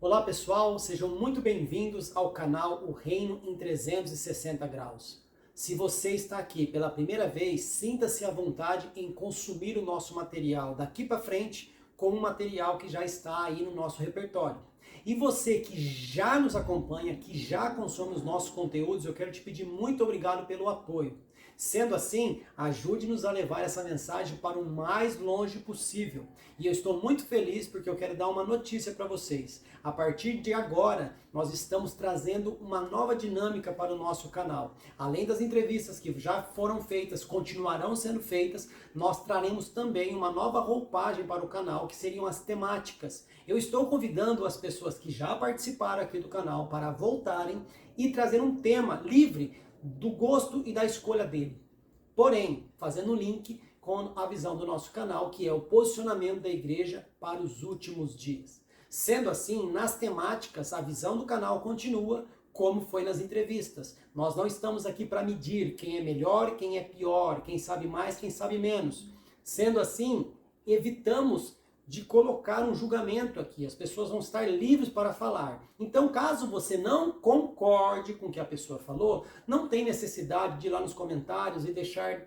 Olá pessoal, sejam muito bem-vindos ao canal O Reino em 360 Graus. Se você está aqui pela primeira vez, sinta-se à vontade em consumir o nosso material daqui para frente como um material que já está aí no nosso repertório. E você que já nos acompanha, que já consome os nossos conteúdos, eu quero te pedir muito obrigado pelo apoio. Sendo assim, ajude-nos a levar essa mensagem para o mais longe possível. E eu estou muito feliz porque eu quero dar uma notícia para vocês. A partir de agora, nós estamos trazendo uma nova dinâmica para o nosso canal. Além das entrevistas que já foram feitas, continuarão sendo feitas, nós traremos também uma nova roupagem para o canal, que seriam as temáticas. Eu estou convidando as pessoas que já participaram aqui do canal para voltarem e trazer um tema livre do gosto e da escolha dele. Porém, fazendo um link com a visão do nosso canal, que é o posicionamento da igreja para os últimos dias. Sendo assim, nas temáticas, a visão do canal continua como foi nas entrevistas. Nós não estamos aqui para medir quem é melhor, quem é pior, quem sabe mais, quem sabe menos. Sendo assim, evitamos de colocar um julgamento aqui. As pessoas vão estar livres para falar. Então, caso você não concorde com o que a pessoa falou, não tem necessidade de ir lá nos comentários e deixar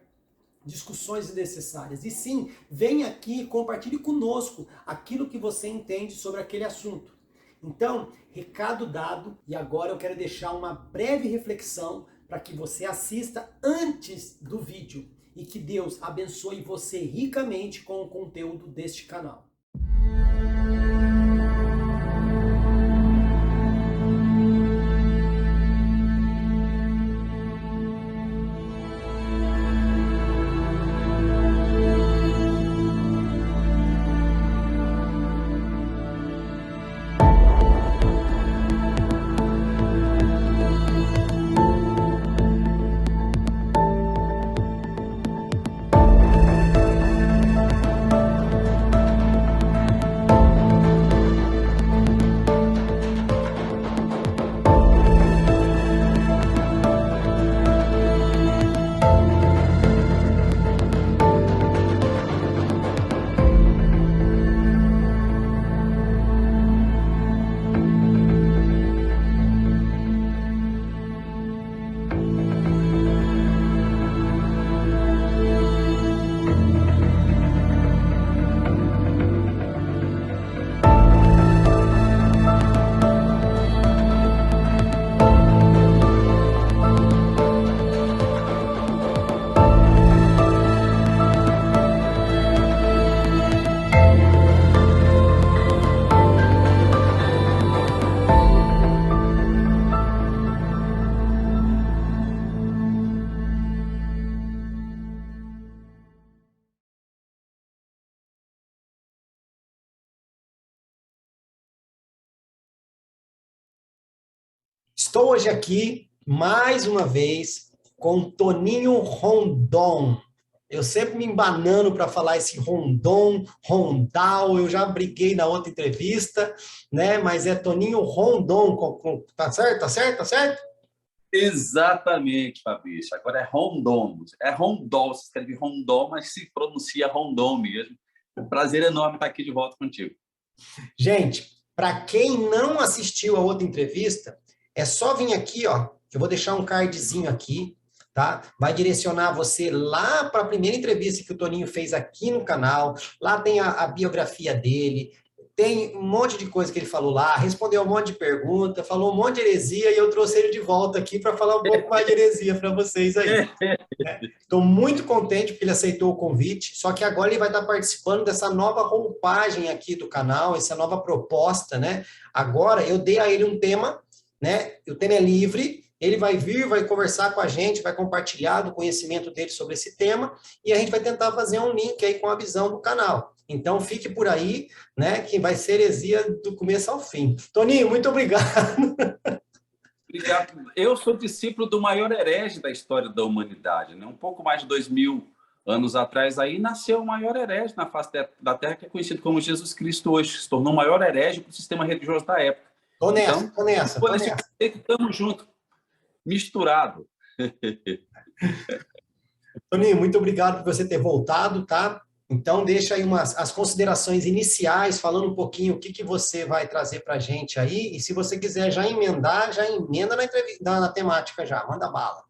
discussões desnecessárias. E sim, venha aqui e compartilhe conosco aquilo que você entende sobre aquele assunto. Então, recado dado, e agora eu quero deixar uma breve reflexão para que você assista antes do vídeo e que Deus abençoe você ricamente com o conteúdo deste canal. Estou hoje aqui, mais uma vez, com Toninho Rondon. Eu sempre me embanando para falar esse Rondon, Rondal, eu já briguei na outra entrevista, né? Mas é Toninho Rondon, tá certo? Tá certo? Tá certo? Exatamente, Fabrício. Agora é Rondon. É Rondon, se escreve Rondon, mas se pronuncia Rondon mesmo. É um prazer enorme estar aqui de volta contigo. Gente, para quem não assistiu a outra entrevista, é só vir aqui, ó. Eu vou deixar um cardzinho aqui, tá? Vai direcionar você lá para a primeira entrevista que o Toninho fez aqui no canal. Lá tem a biografia dele, tem um monte de coisa que ele falou lá, respondeu um monte de pergunta, falou um monte de heresia e eu trouxe ele de volta aqui para falar um pouco mais de heresia para vocês aí. Estou muito contente porque ele aceitou o convite, só que agora ele vai estar participando dessa nova roupagem aqui do canal, essa nova proposta, né? Agora eu dei a ele um tema, né? O tema é livre, ele vai vir, vai conversar com a gente, vai compartilhar do conhecimento dele sobre esse tema e a gente vai tentar fazer um link aí com a visão do canal. Então fique por aí, né? Que vai ser heresia do começo ao fim. Toninho, muito obrigado. Obrigado. Eu sou discípulo do maior herege da história da humanidade, né? Um pouco mais de 2000 anos atrás aí nasceu o maior herege na face da Terra, que é conhecido como Jesus Cristo hoje, se tornou o maior herege para o sistema religioso da época. Tô nessa. Estamos juntos, misturado. Toninho, muito obrigado por você ter voltado, tá? Então, deixa aí as considerações iniciais, falando um pouquinho o que você vai trazer para a gente aí, e se você quiser já emendar, já emenda na temática já, manda bala.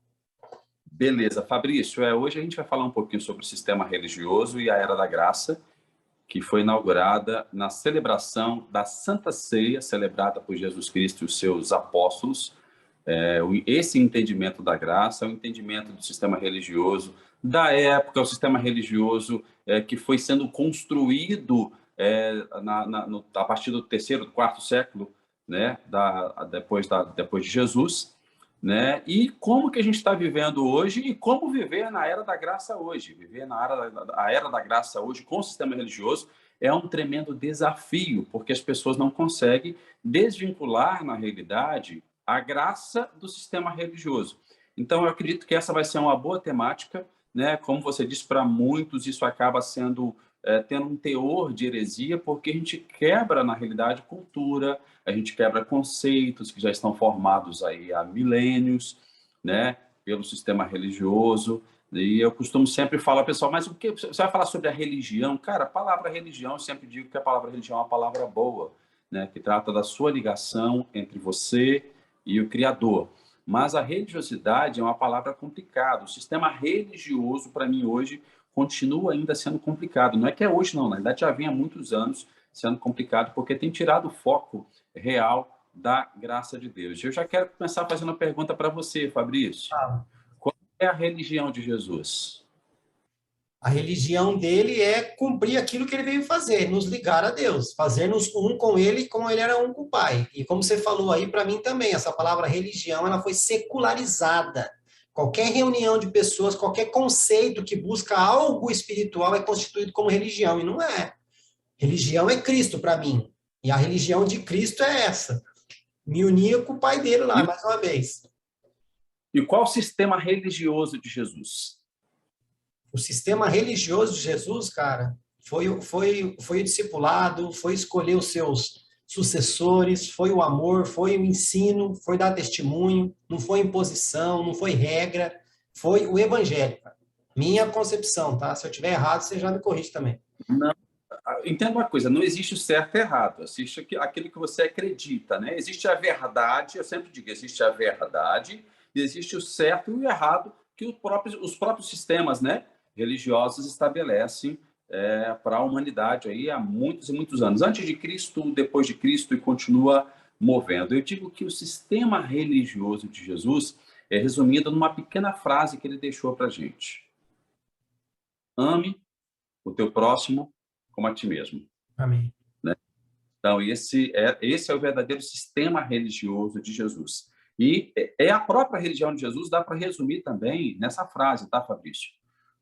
Beleza, Fabrício, hoje a gente vai falar um pouquinho sobre o sistema religioso e a Era da Graça, que foi inaugurada na celebração da Santa Ceia, celebrada por Jesus Cristo e os seus apóstolos. Esse entendimento da graça, o entendimento do sistema religioso da época, o sistema religioso que foi sendo construído a partir do terceiro, do quarto século, né, depois de Jesus, né, e como que a gente está vivendo hoje e como viver na era da graça hoje. Viver a era da graça hoje com o sistema religioso é um tremendo desafio, porque as pessoas não conseguem desvincular, na realidade, a graça do sistema religioso. Então, eu acredito que essa vai ser uma boa temática, né? Como você disse, para muitos isso acaba tendo um teor de heresia, porque a gente quebra, na realidade, cultura, a gente quebra conceitos que já estão formados aí há milênios, né? Pelo sistema religioso. E eu costumo sempre falar, pessoal, mas o que você vai falar sobre a religião? Cara, a palavra religião, eu sempre digo que a palavra religião é uma palavra boa, né? Que trata da sua ligação entre você e o Criador. Mas a religiosidade é uma palavra complicada. O sistema religioso, para mim, hoje, continua ainda sendo complicado. Não é que é hoje, não. Na verdade, já vem há muitos anos sendo complicado, porque tem tirado o foco real da graça de Deus. Eu já quero começar fazendo uma pergunta para você, Fabrício. Qual é a religião de Jesus? A religião dele é cumprir aquilo que ele veio fazer, nos ligar a Deus, fazer-nos um com ele como ele era um com o Pai. E como você falou aí, para mim também, essa palavra religião, ela foi secularizada. Qualquer reunião de pessoas, qualquer conceito que busca algo espiritual é constituído como religião, e não é. Religião é Cristo para mim. E a religião de Cristo é essa. Me unia com o Pai dele lá, mais uma vez. E qual o sistema religioso de Jesus? O sistema religioso de Jesus, cara, foi o discipulado, foi escolher os seus sucessores, foi o amor, foi o ensino, foi dar testemunho, não foi imposição, não foi regra, foi o evangelho. Cara. Minha concepção, tá? Se eu tiver errado, você já me corrige também. Não, entenda uma coisa, não existe o certo e errado, existe aquilo que você acredita, né? Existe a verdade, eu sempre digo, existe a verdade e existe o certo e o errado que os próprios sistemas, né, religiosos estabelecem para a humanidade aí há muitos e muitos anos, antes de Cristo, depois de Cristo e continua movendo. Eu digo que o sistema religioso de Jesus é resumido numa pequena frase que ele deixou para a gente: ame o teu próximo como a ti mesmo. Amém. Né? Então, esse é o verdadeiro sistema religioso de Jesus. E é a própria religião de Jesus, dá para resumir também nessa frase, tá, Fabrício?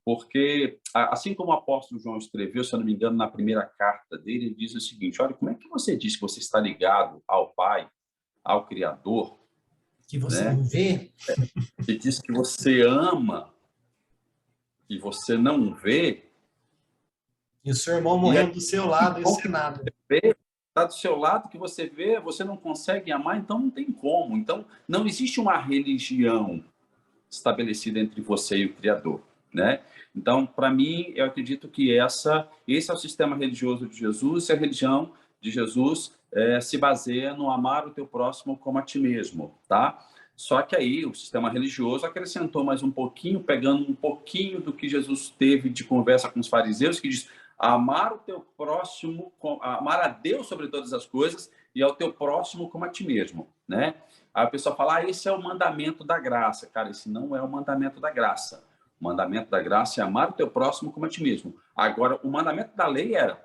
Porque, assim como o apóstolo João escreveu, se eu não me engano, na primeira carta dele, ele diz o seguinte: olha, como é que você diz que você está ligado ao Pai, ao Criador, Que você né? não vê? E diz que você ama e você não vê. E o seu irmão morrendo do seu lado, isso é nada. Está do seu lado, que você vê, você não consegue amar, então não tem como. Então, não existe uma religião estabelecida entre você e o Criador, né? Então, para mim, eu acredito que esse é o sistema religioso de Jesus, e a religião de Jesus se baseia no amar o teu próximo como a ti mesmo, tá? Só que aí o sistema religioso acrescentou mais um pouquinho, pegando um pouquinho do que Jesus teve de conversa com os fariseus, que diz: amar o teu próximo, amar a Deus sobre todas as coisas e ao teu próximo como a ti mesmo, né? Aí a pessoa fala: esse é o mandamento da graça. Cara, esse não é o mandamento da graça. O mandamento da graça é amar o teu próximo como a ti mesmo. Agora, o mandamento da lei era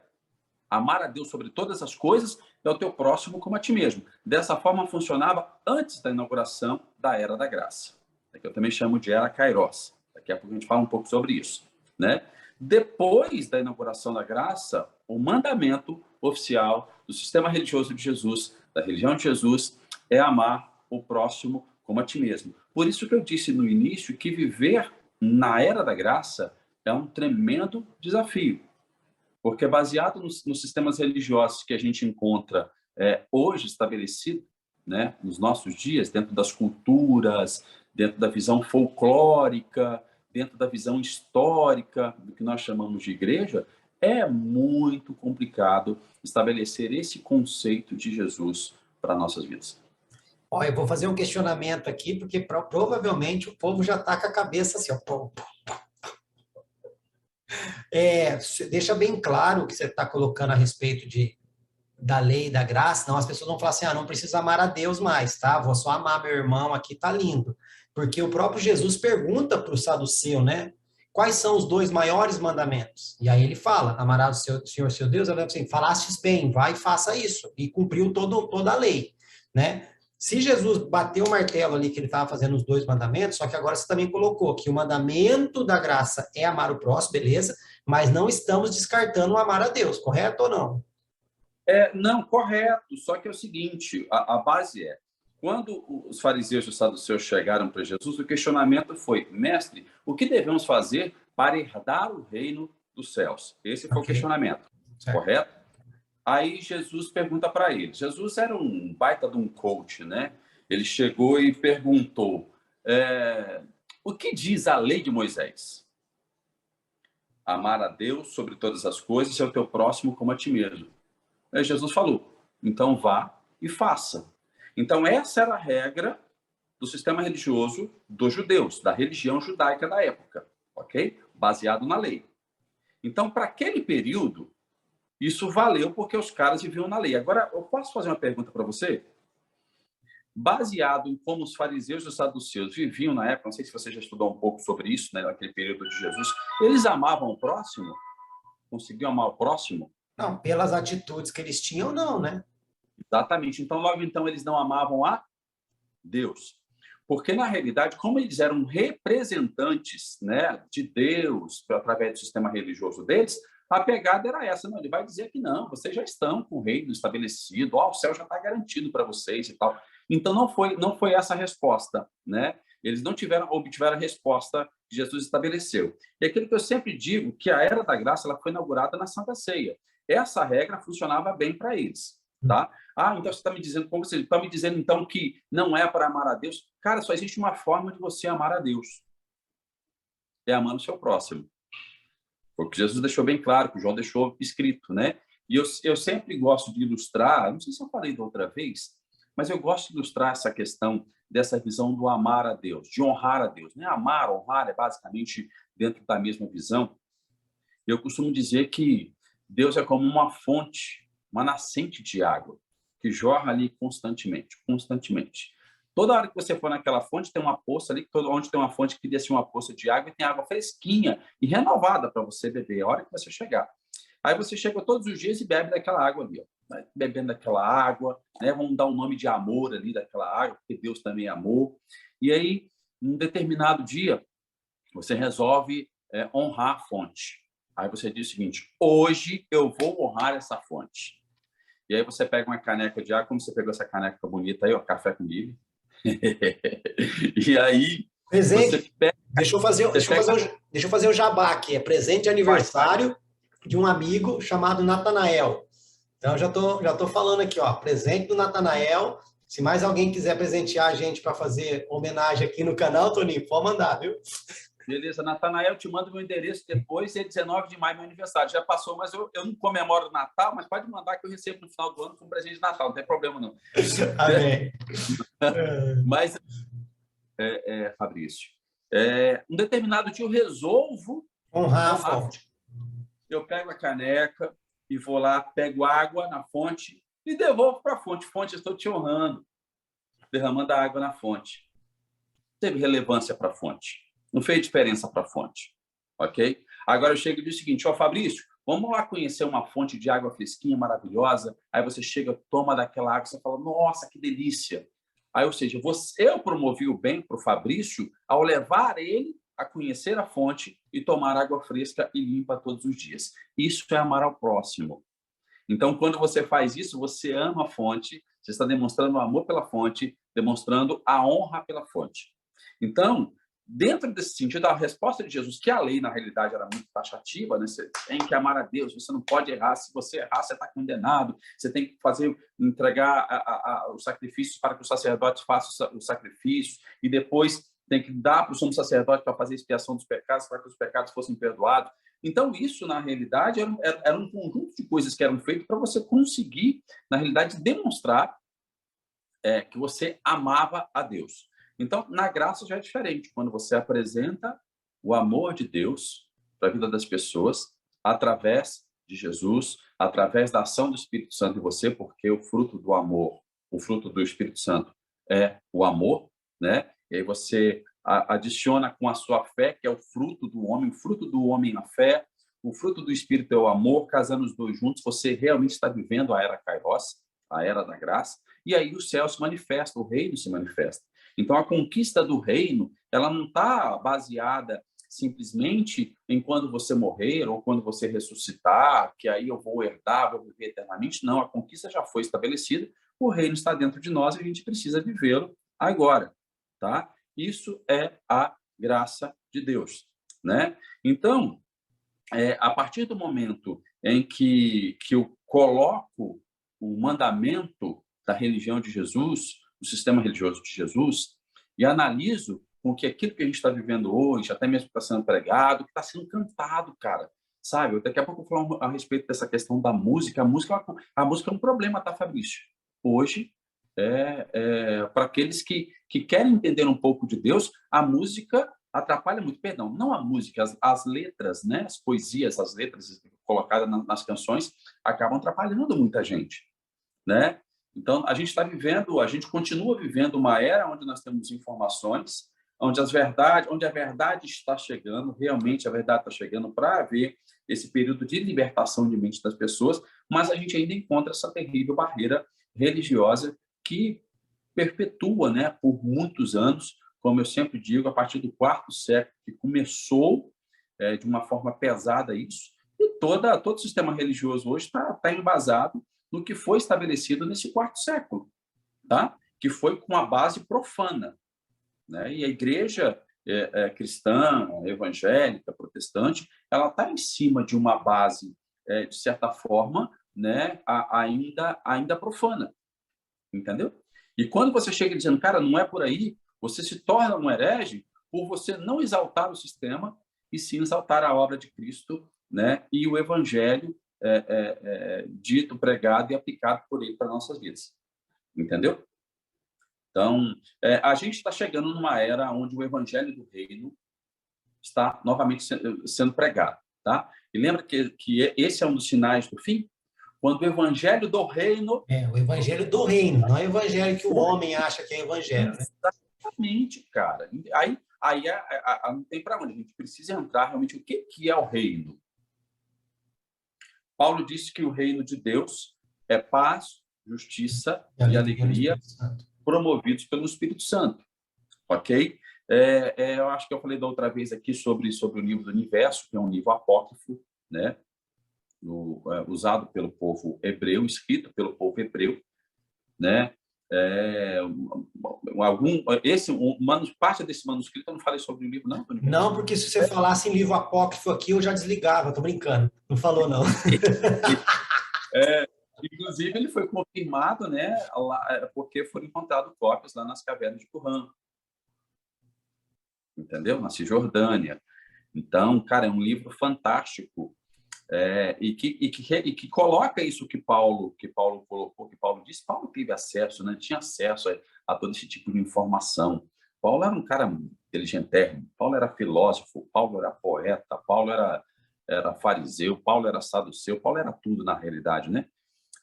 amar a Deus sobre todas as coisas e ao teu próximo como a ti mesmo. Dessa forma funcionava antes da inauguração da Era da Graça, que eu também chamo de Era Kairos. Daqui a pouco a gente fala um pouco sobre isso, né? Depois da inauguração da graça, o mandamento oficial do sistema religioso de Jesus, da religião de Jesus, é amar o próximo como a ti mesmo. Por isso que eu disse no início que viver na Era da Graça é um tremendo desafio. Porque baseado nos sistemas religiosos que a gente encontra hoje estabelecido, né, nos nossos dias, dentro das culturas, dentro da visão folclórica, dentro da visão histórica do que nós chamamos de igreja, É muito complicado estabelecer esse conceito de Jesus para nossas vidas. Ó, eu vou fazer um questionamento aqui, porque provavelmente o povo já está com a cabeça assim, ó. Pô. Deixa bem claro o que você está colocando a respeito da lei e da graça, não, as pessoas vão falar assim, não preciso amar a Deus mais, tá? Vou só amar meu irmão aqui, tá lindo. Porque o próprio Jesus pergunta para o saduceu, né? Quais são os dois maiores mandamentos? E aí ele fala, amarás o Senhor seu Deus, ela assim, falastes bem, vai e faça isso. E cumpriu toda a lei, né? Se Jesus bateu o martelo ali que ele estava fazendo os dois mandamentos, só que agora você também colocou que o mandamento da graça é amar o próximo, beleza, mas não estamos descartando o amar a Deus, correto ou não? Não, correto. Só que é o seguinte, a base é, quando os fariseus e os saduceus chegaram para Jesus, o questionamento foi, mestre, o que devemos fazer para herdar o reino dos céus? Esse foi o questionamento, Certo. correto? Aí Jesus pergunta para eles. Jesus era um baita de um coach, né? Ele chegou e perguntou, o que diz a lei de Moisés? Amar a Deus sobre todas as coisas e ao teu próximo como a ti mesmo. Aí Jesus falou, então vá e faça. Então essa era a regra do sistema religioso dos judeus, da religião judaica da época, ok? Baseado na lei. Então, para aquele período, isso valeu porque os caras viviam na lei. Agora, eu posso fazer uma pergunta para você? Baseado em como os fariseus e os saduceus viviam na época, não sei se você já estudou um pouco sobre isso, né, naquele período de Jesus, eles amavam o próximo? Conseguiam amar o próximo? Não, pelas atitudes que eles tinham, não, né? Exatamente. Então, logo então, eles não amavam a Deus. Porque, na realidade, como eles eram representantes, né, de Deus, através do sistema religioso deles, a pegada era essa. Não, ele vai dizer que não, vocês já estão com o reino estabelecido, o céu já está garantido para vocês e tal. Então, não foi essa a resposta, né? Eles não obtiveram a resposta que Jesus estabeleceu. E aquilo que eu sempre digo, que a Era da Graça ela foi inaugurada na Santa Ceia. Essa regra funcionava bem para eles, tá? Então você está me dizendo, como você está me dizendo, então, que não é para amar a Deus? Cara, só existe uma forma de você amar a Deus. É amando o seu próximo. Foi o que Jesus deixou bem claro, que o João deixou escrito, né? E eu sempre gosto de ilustrar, não sei se eu falei da outra vez, mas eu gosto de ilustrar essa questão dessa visão do amar a Deus, de honrar a Deus. Né? Amar, honrar é basicamente dentro da mesma visão. Eu costumo dizer que Deus é como uma fonte, uma nascente de água, que jorra ali constantemente, constantemente. Toda hora que você for naquela fonte, tem uma poça ali, onde tem uma fonte que desce uma poça de água e tem água fresquinha e renovada para você beber, a hora que você chegar. Aí você chega todos os dias e bebe daquela água ali, ó. Vai bebendo daquela água, né? Vamos dar um nome de amor ali daquela água, porque Deus também é amor. E aí, num determinado dia, você resolve honrar a fonte. Aí você diz o seguinte, hoje eu vou honrar essa fonte. E aí você pega uma caneca de água, como você pegou essa caneca bonita aí, ó, café comigo. E aí Presente. você pega... Deixa eu fazer o jabá aqui. É presente de aniversário de um amigo chamado Natanael. Então, já tô falando aqui, ó, presente do Natanael. Se mais alguém quiser presentear a gente para fazer homenagem aqui no canal, Toninho, pode mandar, viu? Beleza, Natanael, te mando meu endereço depois, é 19 de maio, meu aniversário. Já passou, mas eu não comemoro o Natal, mas pode mandar que eu recebo no final do ano como presente de Natal, não tem problema não. Amém. Mas, Fabrício, um determinado dia eu resolvo honrar a fonte. Eu pego a caneca e vou lá, pego água na fonte e devolvo para a fonte. Fonte, estou te honrando, derramando a água na fonte. Teve relevância para a fonte. Não fez diferença para a fonte. Ok? Agora eu chego e digo o seguinte, Fabrício, vamos lá conhecer uma fonte de água fresquinha, maravilhosa. Aí você chega, toma daquela água, você fala, nossa, que delícia. Aí, ou seja, eu promovi o bem para o Fabrício ao levar ele a conhecer a fonte e tomar água fresca e limpa todos os dias. Isso é amar ao próximo. Então, quando você faz isso, você ama a fonte, você está demonstrando amor pela fonte, demonstrando a honra pela fonte. Então, dentro desse sentido, a resposta de Jesus, que a lei, na realidade, era muito taxativa, né? Você tem que amar a Deus, você não pode errar. Se você errar, você está condenado. Você tem que entregar os sacrifícios para que o sacerdote faça o sacrifício e depois tem que dar para o sumo sacerdote para fazer expiação dos pecados, para que os pecados fossem perdoados. Então, isso, na realidade, era um conjunto de coisas que eram feitas para você conseguir, na realidade, demonstrar que você amava a Deus. Então, na graça já é diferente. Quando você apresenta o amor de Deus para a vida das pessoas, através de Jesus, através da ação do Espírito Santo em você, porque o fruto do amor, o fruto do Espírito Santo é o amor, né? E aí você adiciona com a sua fé, que é o fruto do homem a fé, o fruto do Espírito é o amor, casando os dois juntos, você realmente está vivendo a era Kairos, a era da graça, e aí o céu se manifesta, o reino se manifesta. Então, a conquista do reino, ela não está baseada simplesmente em quando você morrer ou quando você ressuscitar, que aí eu vou herdar, vou viver eternamente. Não, a conquista já foi estabelecida, o reino está dentro de nós e a gente precisa vivê-lo agora, tá? Isso é a graça de Deus, né? Então, a partir do momento em que eu coloco o mandamento da religião de Jesus, o sistema religioso de Jesus, e analiso com que aquilo que a gente está vivendo hoje, até mesmo que está sendo pregado, que está sendo cantado, cara, sabe? Daqui a pouco eu vou falar a respeito dessa questão da música. A música é um problema, tá, Fabrício? Hoje, para aqueles que querem entender um pouco de Deus, a música atrapalha muito. Perdão, não a música, as letras, né? As poesias, as letras colocadas nas canções acabam atrapalhando muita gente, né? Então, a gente continua vivendo uma era onde nós temos informações, onde a verdade está chegando, realmente a verdade está chegando para haver esse período de libertação de mente das pessoas, mas a gente ainda encontra essa terrível barreira religiosa que perpetua, né, por muitos anos, como eu sempre digo, a partir do quarto século, que começou de uma forma pesada isso, e todo o sistema religioso hoje está embasado no que foi estabelecido nesse quarto século, tá? Que foi com a base profana, né? E a igreja cristã, evangélica, protestante, ela está em cima de uma base, de certa forma, né, ainda profana, entendeu? E quando você chega dizendo, cara, não é por aí, você se torna um herege por você não exaltar o sistema e sim exaltar a obra de Cristo, né, e o evangelho dito, pregado e aplicado por ele para nossas vidas, entendeu? Então, a gente está chegando numa era onde o evangelho do reino está novamente sendo pregado, tá? E lembra que esse é um dos sinais do fim? Quando o evangelho do reino... O evangelho do reino, não é o evangelho que o homem acha que é evangelho, né? Exatamente, cara. Aí não tem para onde. A gente precisa entrar realmente o que é o reino. Paulo disse que o reino de Deus é paz, justiça e alegria promovidos pelo Espírito Santo, ok? Eu acho que eu falei da outra vez aqui sobre o livro do Universo, que é um livro apócrifo, né? Usado pelo povo hebreu, escrito pelo povo hebreu, né? Parte desse manuscrito eu não falei sobre o livro, não? Não, porque se você falasse em livro apócrifo aqui, eu já desligava, tô brincando. Não falou, não. Inclusive, ele foi confirmado, né, porque foram encontradas cópias lá nas cavernas de Qumran, entendeu? Na Cisjordânia. Então, cara, é um livro fantástico, e que coloca isso que Paulo colocou, que Paulo disse. Paulo teve acesso, né? Tinha acesso a todo esse tipo de informação. Paulo era um cara inteligentérrimo, Paulo era filósofo, Paulo era poeta, Paulo era fariseu, Paulo era saduceu, Paulo era tudo na realidade, né?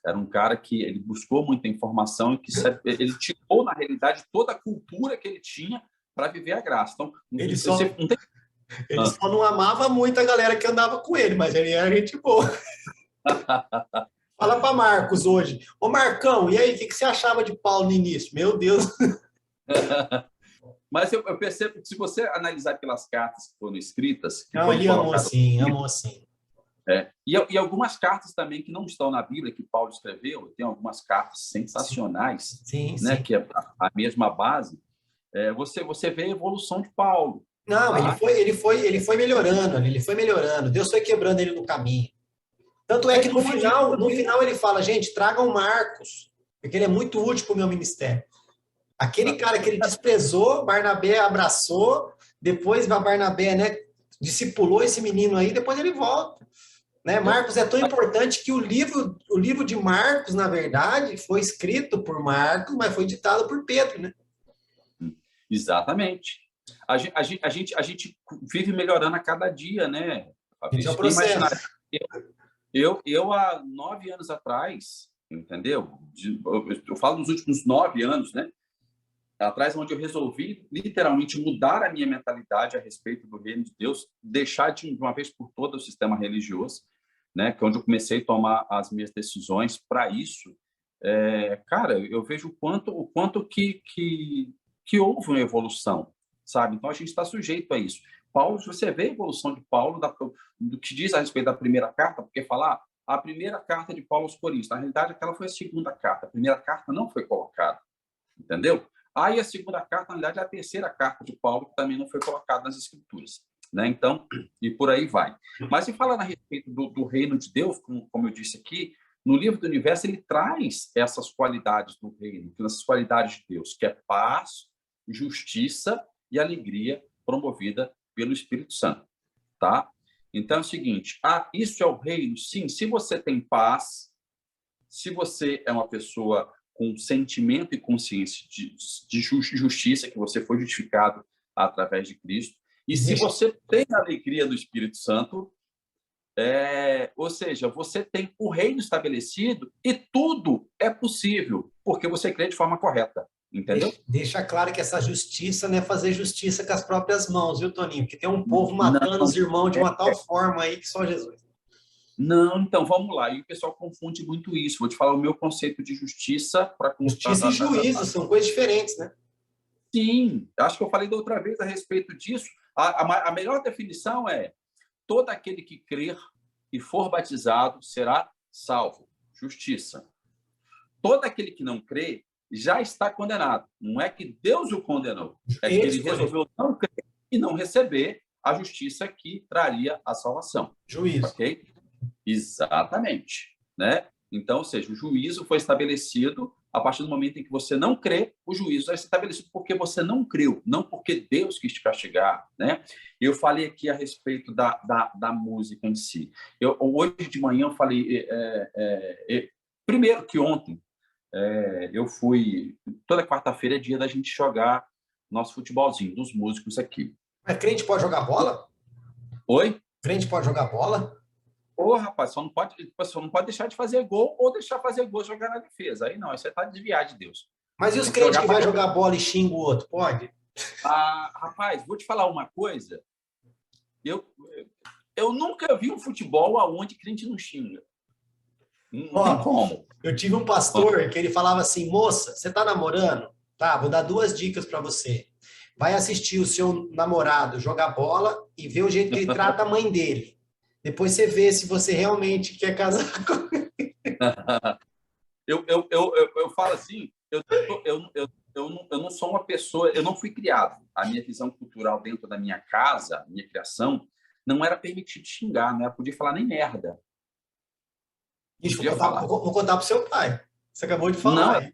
Era um cara que ele buscou muita informação e que ele tirou, na realidade, toda a cultura que ele tinha para viver a graça. Então, ele só não amava muito a galera que andava com ele, mas ele era gente boa. Fala para Marcos hoje. Ô Marcão, e aí, o que você achava de Paulo no início? Meu Deus! Mas eu percebo que se você analisar pelas cartas que foram escritas... Não, ele amou assim, amou assim. E algumas cartas também que não estão na Bíblia, que Paulo escreveu, tem algumas cartas sensacionais, sim, né, sim. que é a mesma base. Você vê a evolução de Paulo. Não, tá? ele foi melhorando, Deus foi quebrando ele no caminho. Tanto é que no final ele fala, gente, tragam Marcos, porque ele é muito útil para o meu ministério. Aquele cara que ele desprezou, Barnabé abraçou, depois a Barnabé, né, discipulou esse menino aí, depois ele volta. Né? Marcos é tão importante que o livro de Marcos, na verdade, foi escrito por Marcos, mas foi ditado por Pedro, né? Exatamente. A gente vive melhorando a cada dia, né, Esse é o Fabrício? Quem imaginar? processo. Eu, há 9 anos atrás, entendeu? Eu falo nos últimos 9 anos, né? Atrás, onde eu resolvi literalmente mudar a minha mentalidade a respeito do reino de Deus, deixar de uma vez por todas o sistema religioso, né? Que é onde eu comecei a tomar as minhas decisões para isso. Cara, eu vejo o quanto que houve uma evolução, sabe? Então a gente está sujeito a isso. Paulo, você vê a evolução de Paulo do que diz a respeito da primeira carta, porque falar a primeira carta de Paulo aos Coríntios, na realidade aquela foi a segunda carta, a primeira carta não foi colocada, entendeu? Aí a segunda carta, na realidade, é a terceira carta de Paulo, que também não foi colocada nas Escrituras, né? Então, e por aí vai. Mas se falar a respeito do reino de Deus, como eu disse aqui, no livro do Universo ele traz essas qualidades do reino, essas qualidades de Deus, que é paz, justiça e alegria promovida pelo Espírito Santo, tá? Então é o seguinte, isso é o reino? Sim, se você tem paz, se você é uma pessoa com sentimento e consciência de justiça, que você foi justificado através de Cristo, e se você tem a alegria do Espírito Santo, ou seja, você tem o reino estabelecido e tudo é possível, porque você crê de forma correta. Entendeu? Deixa claro que essa justiça não é fazer justiça com as próprias mãos, viu, Toninho? Porque tem um povo matando os irmãos de uma tal forma aí que só Jesus. Não, então vamos lá. E o pessoal confunde muito isso. Vou te falar o meu conceito de justiça para justiça e juízo são coisas diferentes, né? Sim, acho que eu falei da outra vez a respeito disso. A melhor definição é: todo aquele que crer e for batizado será salvo. Justiça. Todo aquele que não crê já está condenado. Não é que Deus o condenou, é que ele resolveu não crer e não receber a justiça que traria a salvação. Juízo. Ok? Exatamente. Né? Então, ou seja, o juízo foi estabelecido a partir do momento em que você não crê, o juízo é estabelecido porque você não creu, não porque Deus quis te castigar. Né? Eu falei aqui a respeito da música em si. Hoje de manhã eu falei... primeiro que ontem, eu fui... Toda quarta-feira é dia da gente jogar nosso futebolzinho, dos músicos aqui. Mas crente pode jogar bola? Oi? Crente pode jogar bola? Rapaz, só não pode deixar de fazer gol ou deixar fazer gol e jogar na defesa. Aí não, isso aí tá desviar de Deus. Mas e os crentes que vai jogar bola e xinga o outro? Pode? Rapaz, vou te falar uma coisa. Eu nunca vi um futebol aonde crente não xinga. Não tem como. Eu tive um pastor que ele falava assim: moça, você tá namorando? Tá, vou dar 2 dicas para você. Vai assistir o seu namorado jogar bola e ver o jeito que ele trata a mãe dele. Depois você vê se você realmente quer casar com ele. Eu falo assim, eu não sou uma pessoa, eu não fui criado. A minha visão cultural dentro da minha casa, minha criação, não era permitido xingar, né? Eu podia falar nem merda. Isso, vou contar pro seu pai. Você acabou de falar.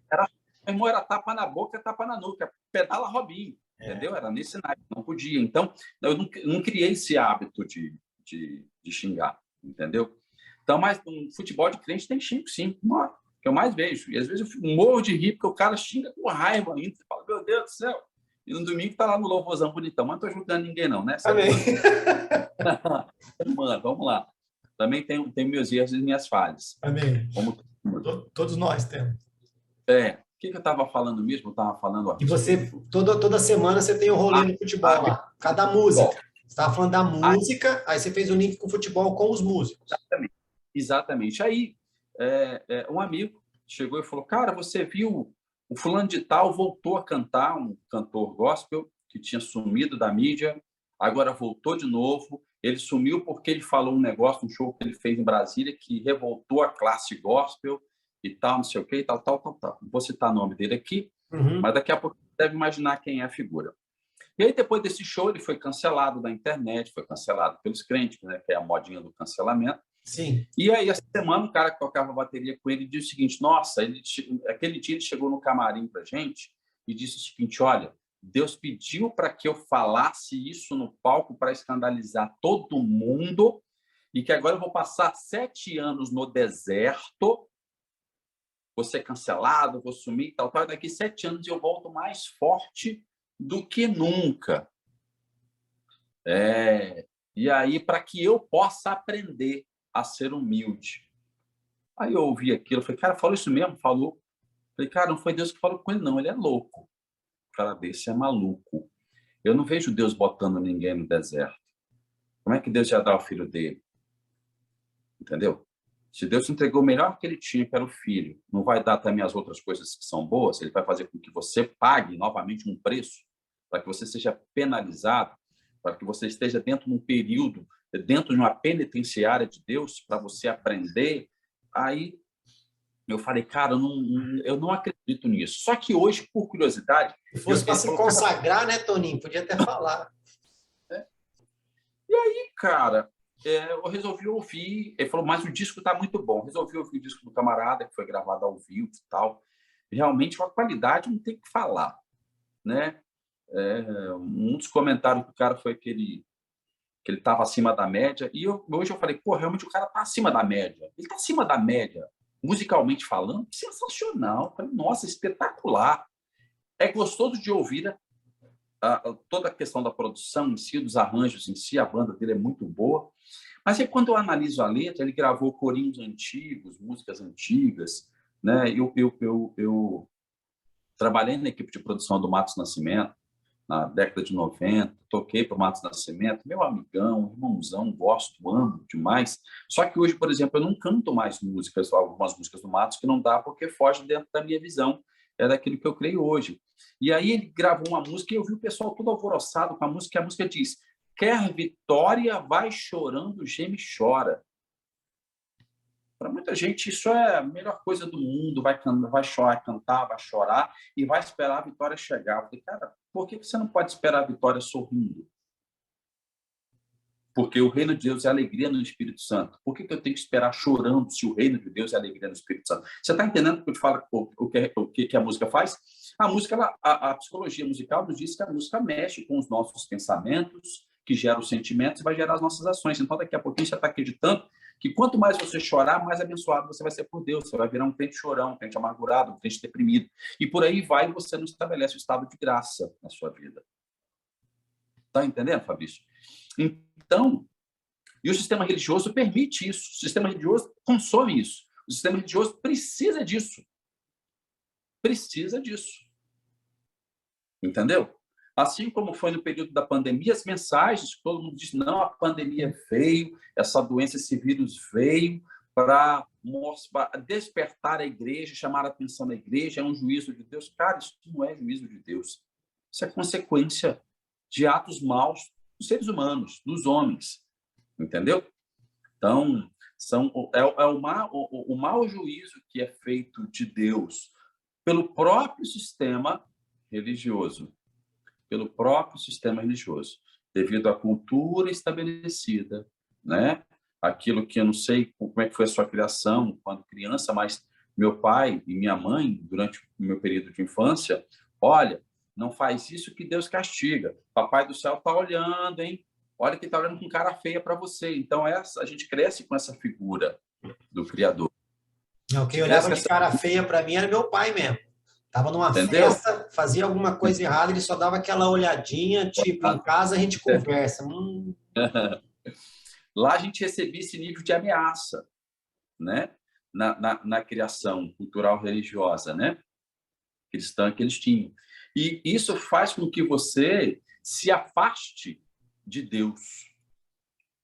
Não, era tapa na boca, tapa na nuca, pedala Robinho, entendeu? Era nesse naipe, não podia. Então, eu não criei esse hábito de xingar, entendeu? Então, mas no futebol de crente tem xingo, sim, que eu mais vejo. E às vezes eu morro de rir, porque o cara xinga com raiva ainda. Você fala, meu Deus do céu. E no domingo tá lá no louvorzão bonitão, mas não tô julgando ninguém não, né? Amém. Mano, vamos lá. Também tem meus erros e minhas falhas. Amém. Todos nós temos. O que eu estava falando mesmo? Eu estava falando... E você, toda semana você tem um rolê no futebol lá. Cada música. Você estava falando da música, aí você fez o link com o futebol com os músicos. Exatamente. Aí, um amigo chegou e falou, cara, você viu o fulano de tal voltou a cantar, um cantor gospel que tinha sumido da mídia, agora voltou de novo. Ele sumiu porque ele falou um negócio, um show que ele fez em Brasília, que revoltou a classe gospel e tal, não sei o quê, e tal. Não vou citar o nome dele aqui, mas daqui a pouco você deve imaginar quem é a figura. E aí, depois desse show, ele foi cancelado da internet, foi cancelado pelos crentes, né, que é a modinha do cancelamento. Sim. E aí, essa semana, um cara que tocava bateria com ele disse o seguinte, nossa, aquele dia ele chegou no camarim pra gente e disse o seguinte, olha, Deus pediu para que eu falasse isso no palco para escandalizar todo mundo e que agora eu vou passar 7 anos no deserto, vou ser cancelado, vou sumir e tal. Daqui 7 anos eu volto mais forte do que nunca. E aí, para que eu possa aprender a ser humilde. Aí eu ouvi aquilo, falei, cara, falou isso mesmo? Falou. Falei, cara, não foi Deus que falou com ele, não, ele é louco. O cara desse é maluco. Eu não vejo Deus botando ninguém no deserto. Como é que Deus ia dar o filho dele? Entendeu? Se Deus entregou o melhor que ele tinha, que era o filho, não vai dar também as outras coisas que são boas? Ele vai fazer com que você pague novamente um preço, para que você seja penalizado, para que você esteja dentro de um período, dentro de uma penitenciária de Deus, para você aprender. Aí eu falei, cara, eu não acredito nisso. Só que hoje, por curiosidade... Se fosse para se consagrar, né, Toninho? Podia até falar. E aí, cara, eu resolvi ouvir. Ele falou, mas o disco está muito bom. Resolvi ouvir o disco do camarada, que foi gravado ao vivo e tal. Realmente, com a qualidade, não tem o que falar, né? Um dos comentários do cara foi que ele estava acima da média. E hoje eu falei, pô, realmente o cara está acima da média. Ele está acima da média, musicalmente falando, sensacional. Eu falei, nossa, espetacular. É gostoso de ouvir, né? Toda a questão da produção em si, dos arranjos em si, a banda dele é muito boa. Mas aí, quando eu analiso a letra, ele gravou corinhos antigos, músicas antigas, né? Eu trabalhei na equipe de produção do Matos Nascimento, na década de 90, toquei para o Matos Nascimento, meu amigão, irmãozão, gosto, amo demais. Só que hoje, por exemplo, eu não canto mais músicas, algumas músicas do Matos, que não dá porque foge dentro da minha visão, é daquilo que eu creio hoje. E aí ele gravou uma música e eu vi o pessoal todo alvoroçado com a música diz, quer vitória, vai chorando, geme e chora. Para muita gente, isso é a melhor coisa do mundo, vai chorar, cantar, vai chorar e vai esperar a vitória chegar. Eu falei, cara, por que você não pode esperar a vitória sorrindo? Porque o reino de Deus é alegria no Espírito Santo. Por que eu tenho que esperar chorando se o reino de Deus é alegria no Espírito Santo? Você está entendendo o que eu te falo, o que a música faz? A música, a psicologia musical nos diz que a música mexe com os nossos pensamentos, que gera os sentimentos e vai gerar as nossas ações. Então, daqui a pouquinho você está acreditando que quanto mais você chorar, mais abençoado você vai ser por Deus. Você vai virar um crente chorão, um crente amargurado, um crente deprimido. E por aí vai, você não estabelece o estado de graça na sua vida. Está entendendo, Fabrício? Então, e o sistema religioso permite isso. O sistema religioso consome isso. O sistema religioso precisa disso. Precisa disso. Entendeu? Assim como foi no período da pandemia, as mensagens, todo mundo diz, não, a pandemia veio, essa doença, esse vírus veio para despertar a igreja, chamar a atenção da igreja, é um juízo de Deus. Cara, isso não é juízo de Deus. Isso é consequência de atos maus dos seres humanos, dos homens. Entendeu? Então, o mau juízo que é feito de Deus pelo próprio sistema religioso. Pelo próprio sistema religioso, devido à cultura estabelecida, né? Aquilo que eu não sei como é que foi a sua criação quando criança, mas meu pai e minha mãe, durante o meu período de infância, olha, não faz isso que Deus castiga. Papai do céu está olhando, hein? Olha que está olhando com cara feia para você. Então, a gente cresce com essa figura do Criador. Não, quem olhava de cara feia para mim era meu pai mesmo. Tava numa Entendeu? festa, fazia alguma coisa errada, ele só dava aquela olhadinha, tipo, em casa a gente conversa. Lá a gente recebia esse nível de ameaça, né? Na criação cultural religiosa, né? Cristã que eles tinham. E isso faz com que você se afaste de Deus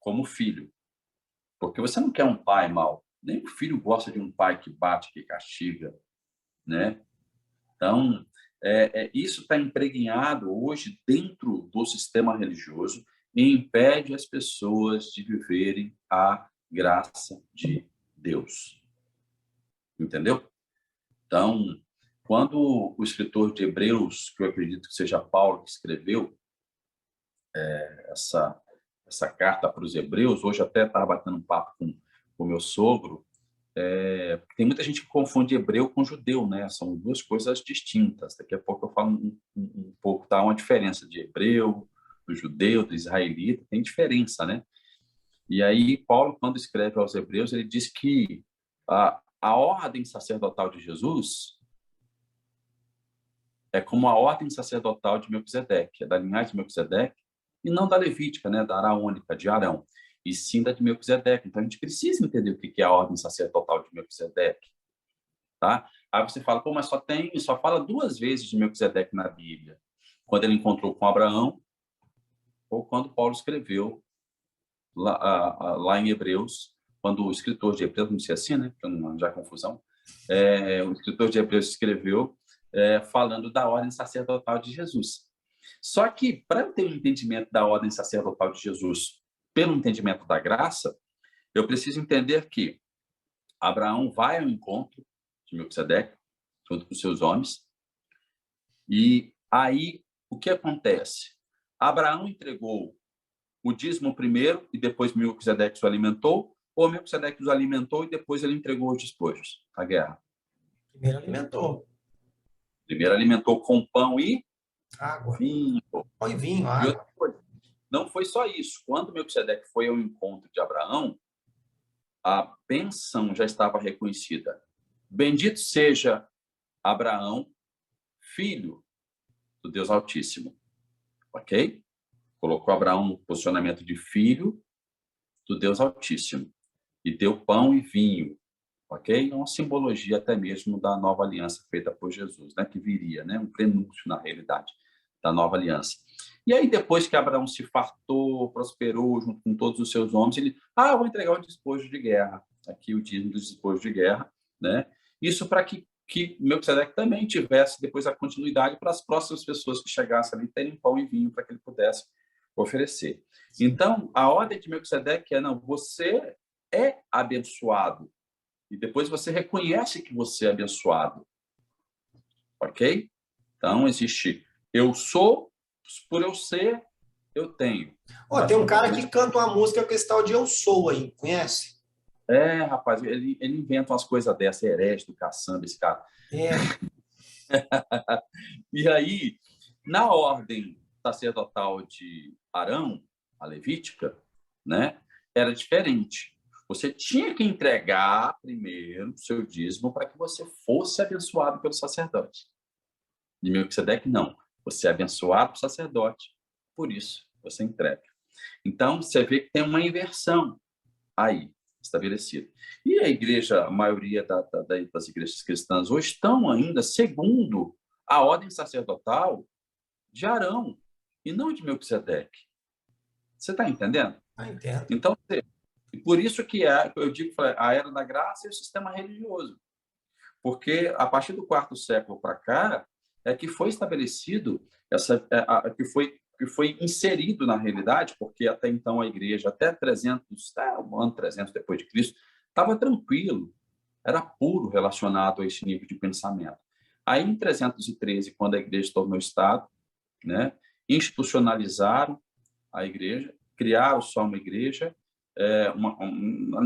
como filho. Porque você não quer um pai mau. Nem o filho gosta de um pai que bate, que castiga, né? Então, isso está impregnado hoje dentro do sistema religioso e impede as pessoas de viverem a graça de Deus. Entendeu? Então, quando o escritor de Hebreus, que eu acredito que seja Paulo que escreveu essa carta para os Hebreus, hoje até estava batendo um papo com o meu sogro, Tem muita gente que confunde hebreu com judeu, né? São duas coisas distintas. Daqui a pouco eu falo um pouco, tá? Uma diferença de hebreu, do judeu, do israelita, tem diferença, né? E aí, Paulo, quando escreve aos Hebreus, ele diz que a ordem sacerdotal de Jesus é como a ordem sacerdotal de Melquisedeque, é da linhagem de Melquisedeque, e não da levítica, né, da araônica, de Arão, e sim da de Melquisedeque. Então, a gente precisa entender o que é a ordem sacerdotal de Melquisedeque, tá? Aí você fala, pô, mas só fala 2 vezes de Melquisedeque na Bíblia, quando ele encontrou com Abraão, ou quando Paulo escreveu lá em Hebreus, quando o escritor de Hebreus, não sei assim, né, para não arranjar confusão, o escritor de Hebreus escreveu falando da ordem sacerdotal de Jesus. Só que, para eu ter um entendimento da ordem sacerdotal de Jesus pelo entendimento da graça, eu preciso entender que Abraão vai ao encontro de Melquisedeque, junto com seus homens, e aí o que acontece? Abraão entregou o dízimo primeiro e depois Melquisedeque o alimentou, ou Melquisedeque os alimentou e depois ele entregou os despojos à guerra? Primeiro alimentou. Primeiro alimentou com pão e Água. vinho. Pão e vinho, E água. outra coisa, não foi só isso. Quando Melquisedeque foi ao encontro de Abraão, a bênção já estava reconhecida. Bendito seja Abraão, filho do Deus Altíssimo. Ok? Colocou Abraão no posicionamento de filho do Deus Altíssimo. E deu pão e vinho. Ok? É uma simbologia até mesmo da nova aliança feita por Jesus, né? Que viria, né? Um prenúncio, na realidade, da nova aliança. E aí, depois que Abraão se fartou, prosperou junto com todos os seus homens, ele, eu vou entregar o despojo de guerra. Aqui o dízimo do despojo de guerra, né? Isso para que Melquisedeque também tivesse depois a continuidade para as próximas pessoas que chegassem ali terem pão e vinho para que ele pudesse oferecer. Então, a ordem de Melquisedeque é, não, você é abençoado, e depois você reconhece que você é abençoado. Ok? Então, existe eu sou, por eu ser, eu tenho. Tem um cara que canta uma música com esse tal de Eu Sou aí, conhece? Rapaz, ele inventa umas coisas dessas, herege do caçamba, esse cara. E aí, na ordem sacerdotal de Arão, a levítica, né, era diferente. Você tinha que entregar primeiro o seu dízimo para que você fosse abençoado pelo sacerdote. De Melquisedeque, não. Você é abençoado pelo sacerdote, por isso você entrega. Então, você vê que tem uma inversão aí estabelecida. E a igreja, a maioria das igrejas cristãs hoje estão ainda segundo a ordem sacerdotal de Arão e não de Melquisedeque. Você está entendendo? Entendo. Então, por isso que eu digo a era da graça e o sistema religioso. Porque a partir do 4º século para cá é que foi estabelecido que foi inserido na realidade, porque até então a igreja, até o ano 300 depois de Cristo, estava tranquilo, era puro relacionado a esse nível de pensamento. Aí, em 313, quando a igreja tornou Estado, né, institucionalizaram a igreja, criaram só uma igreja,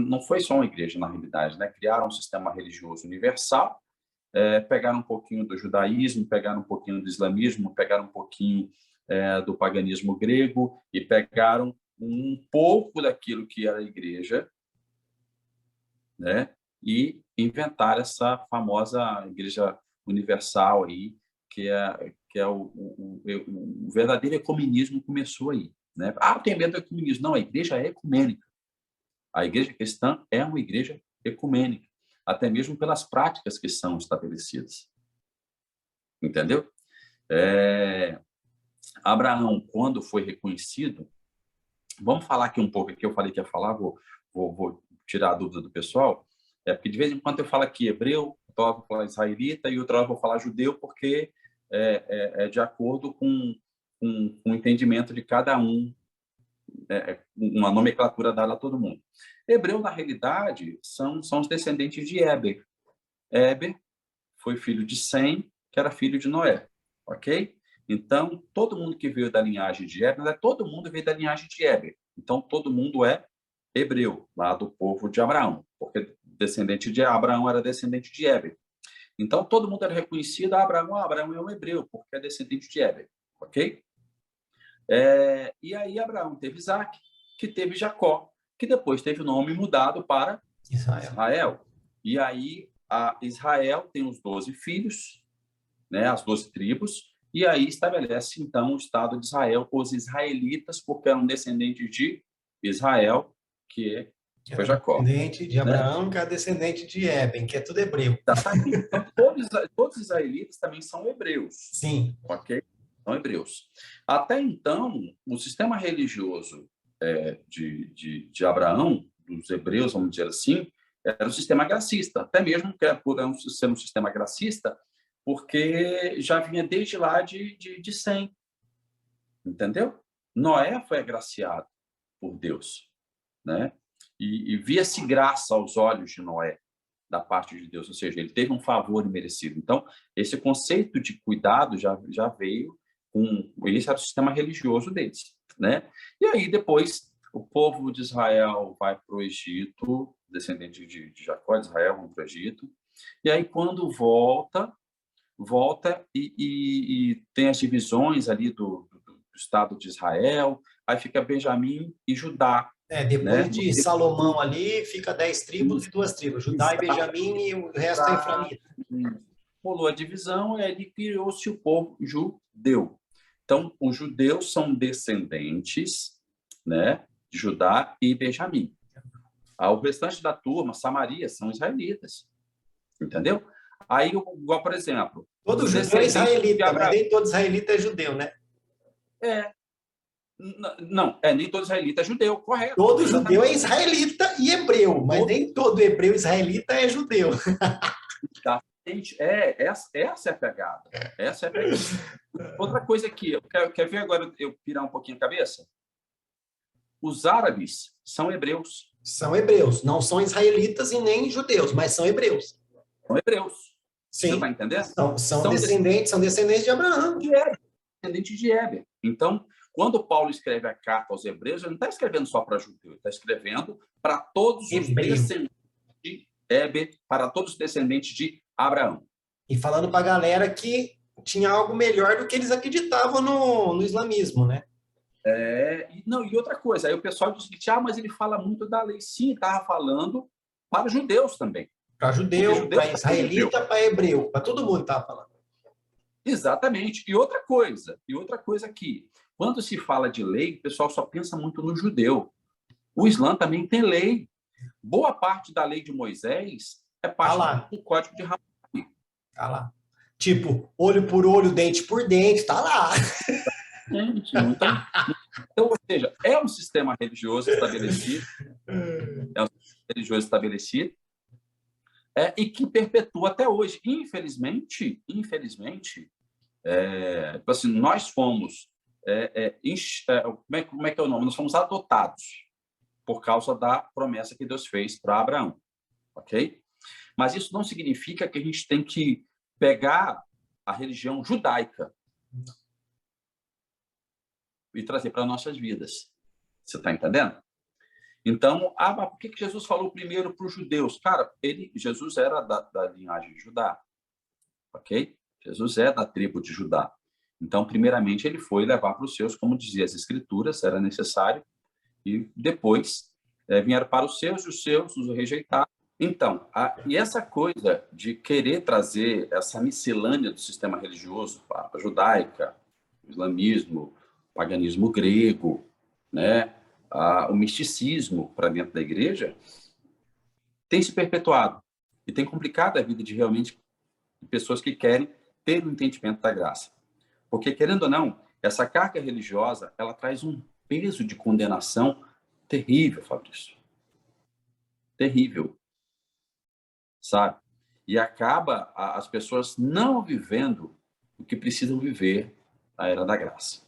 não foi só uma igreja, na realidade, né? Criaram um sistema religioso universal, pegaram um pouquinho do judaísmo, pegaram um pouquinho do islamismo, pegaram um pouquinho do paganismo grego e pegaram um pouco daquilo que era a igreja, né? E inventaram essa famosa igreja universal aí, que é o verdadeiro ecumenismo começou aí, né? Tem medo do ecumenismo. Não, a igreja é ecumênica. A igreja cristã é uma igreja ecumênica, até mesmo pelas práticas que são estabelecidas. Entendeu? Abraão, quando foi reconhecido, vamos falar aqui um pouco, que eu falei que ia falar, vou tirar a dúvida do pessoal, porque de vez em quando eu falo aqui hebreu, outra hora eu vou falar israelita e outra hora eu vou falar judeu, porque é de acordo com o entendimento de cada um, uma nomenclatura dada a todo mundo. Hebreu, na realidade, são os descendentes de Éber. Éber foi filho de Sem, que era filho de Noé, ok? Então, todo mundo que veio da linhagem de Éber, todo mundo veio da linhagem de Éber. Então, todo mundo é hebreu, lá do povo de Abraão, porque descendente de Abraão era descendente de Éber. Então, todo mundo era reconhecido, Abraão é um hebreu, porque é descendente de Éber, ok? E aí Abraão teve Isaac, que teve Jacó, que depois teve o nome mudado para Israel. E aí Israel tem os 12 filhos, né, as 12 tribos, e aí estabelece, então, o Estado de Israel, os israelitas, porque eram descendentes de Israel, que foi Jacó. Descendente de Abraão, que é descendente de Eben, que é tudo hebreu. Então, todos os israelitas também são hebreus. Sim. Ok? São hebreus. Até então, o sistema religioso de Abraão, dos hebreus, vamos dizer assim, era um sistema gracista. Até mesmo que por ser um sistema gracista, porque já vinha desde lá de Sem. Entendeu? Noé foi agraciado por Deus, né? E via-se graça aos olhos de Noé, da parte de Deus, ou seja, ele teve um favor imerecido. Então, esse conceito de cuidado já veio com... Esse era o sistema religioso deles, né? E aí, depois, o povo de Israel vai para o Egito, descendente de Jacó, de Israel, vão para o Egito, e aí, quando volta e tem as divisões ali do Estado de Israel, aí fica Benjamim e Judá. Depois de Salomão ali, fica 10 tribos e 2 tribos, Judá e Benjamim, e o resto é Efraíta. Rolou a divisão e aí criou-se o povo judeu. Então, os judeus são descendentes, né, de Judá e Benjamim. O restante da turma, Samaria, são israelitas. Entendeu? Aí, igual, por exemplo... Todo judeu é israelita, mas nem todo israelita é judeu, né? Não, nem todo israelita é judeu, correto. Todo judeu é israelita e hebreu, mas nem todo hebreu israelita é judeu. Essa é a pegada. Essa é a pegada. Outra coisa aqui, quer ver agora eu pirar um pouquinho a cabeça? Os árabes são hebreus. São hebreus, não são israelitas e nem judeus, mas são hebreus. São hebreus. Sim. Você está entendendo? São descendentes de Abraão. Descendentes de Éber. Então, quando Paulo escreve a carta aos hebreus, ele não está escrevendo só para judeus, ele está escrevendo para todos os descendentes de Éber, para todos os descendentes de Abraão. E falando para a galera que tinha algo melhor do que eles acreditavam no islamismo, né? E outra coisa, aí o pessoal diz que mas ele fala muito da lei. Sim, estava falando para judeus também. Para judeu, para israelita, para hebreu, para todo mundo estava falando. Exatamente. E outra coisa aqui, quando se fala de lei, o pessoal só pensa muito no judeu. O Islã também tem lei. Boa parte da lei de Moisés é parte do Código de Hammurabi. Tá lá. Tipo, olho por olho, dente por dente, tá lá. Então, ou seja, é um sistema religioso estabelecido, e que perpetua até hoje. Infelizmente, assim, nós fomos, como é que é o nome? Nós fomos adotados por causa da promessa que Deus fez para Abraão, ok? Mas isso não significa que a gente tem que pegar a religião judaica e trazer para nossas vidas. Você está entendendo? Então, mas por que Jesus falou primeiro para os judeus? Cara, Jesus era da linhagem de Judá, ok? Jesus é da tribo de Judá. Então, primeiramente, ele foi levar para os seus, como dizia as Escrituras, era necessário, e depois vieram para os seus, e os seus os rejeitaram. Então, e essa coisa de querer trazer essa miscelânea do sistema religioso, a judaica, o islamismo, o paganismo grego, né? O misticismo para dentro da igreja, tem se perpetuado e tem complicado a vida de pessoas que querem ter o entendimento da graça. Porque, querendo ou não, essa carga religiosa, ela traz um peso de condenação terrível, Fabrício. Terrível. Sabe? E acaba as pessoas não vivendo o que precisam viver na era da graça.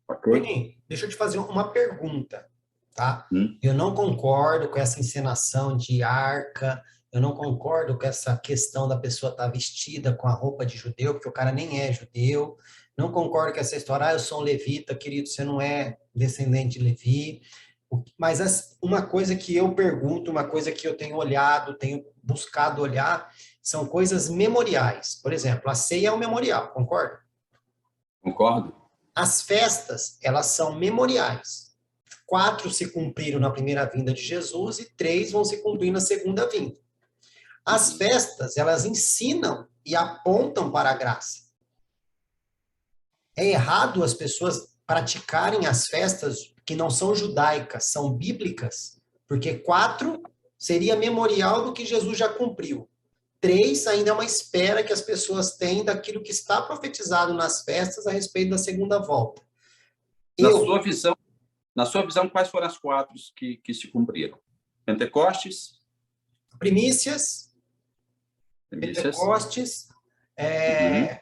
Okay? Deixa eu te fazer uma pergunta, tá? Eu não concordo com essa encenação de arca, eu não concordo com essa questão da pessoa estar vestida com a roupa de judeu, porque o cara nem é judeu. Não concordo com essa história, eu sou um levita, querido, você não é descendente de Levi. Mas uma coisa que eu pergunto, uma coisa que eu tenho olhado, tenho buscado olhar, são coisas memoriais. Por exemplo, a ceia é um memorial, concorda? Concordo? As festas, elas são memoriais. 4 se cumpriram na primeira vinda de Jesus e 3 vão se cumprir na segunda vinda. As festas, elas ensinam e apontam para a graça. É errado as pessoas praticarem as festas que não são judaicas, são bíblicas, porque 4 seria memorial do que Jesus já cumpriu. 3 ainda é uma espera que as pessoas têm daquilo que está profetizado nas festas a respeito da segunda volta. Na sua visão, quais foram as 4 que se cumpriram? Pentecostes? Primícias, Pentecostes, Uhum.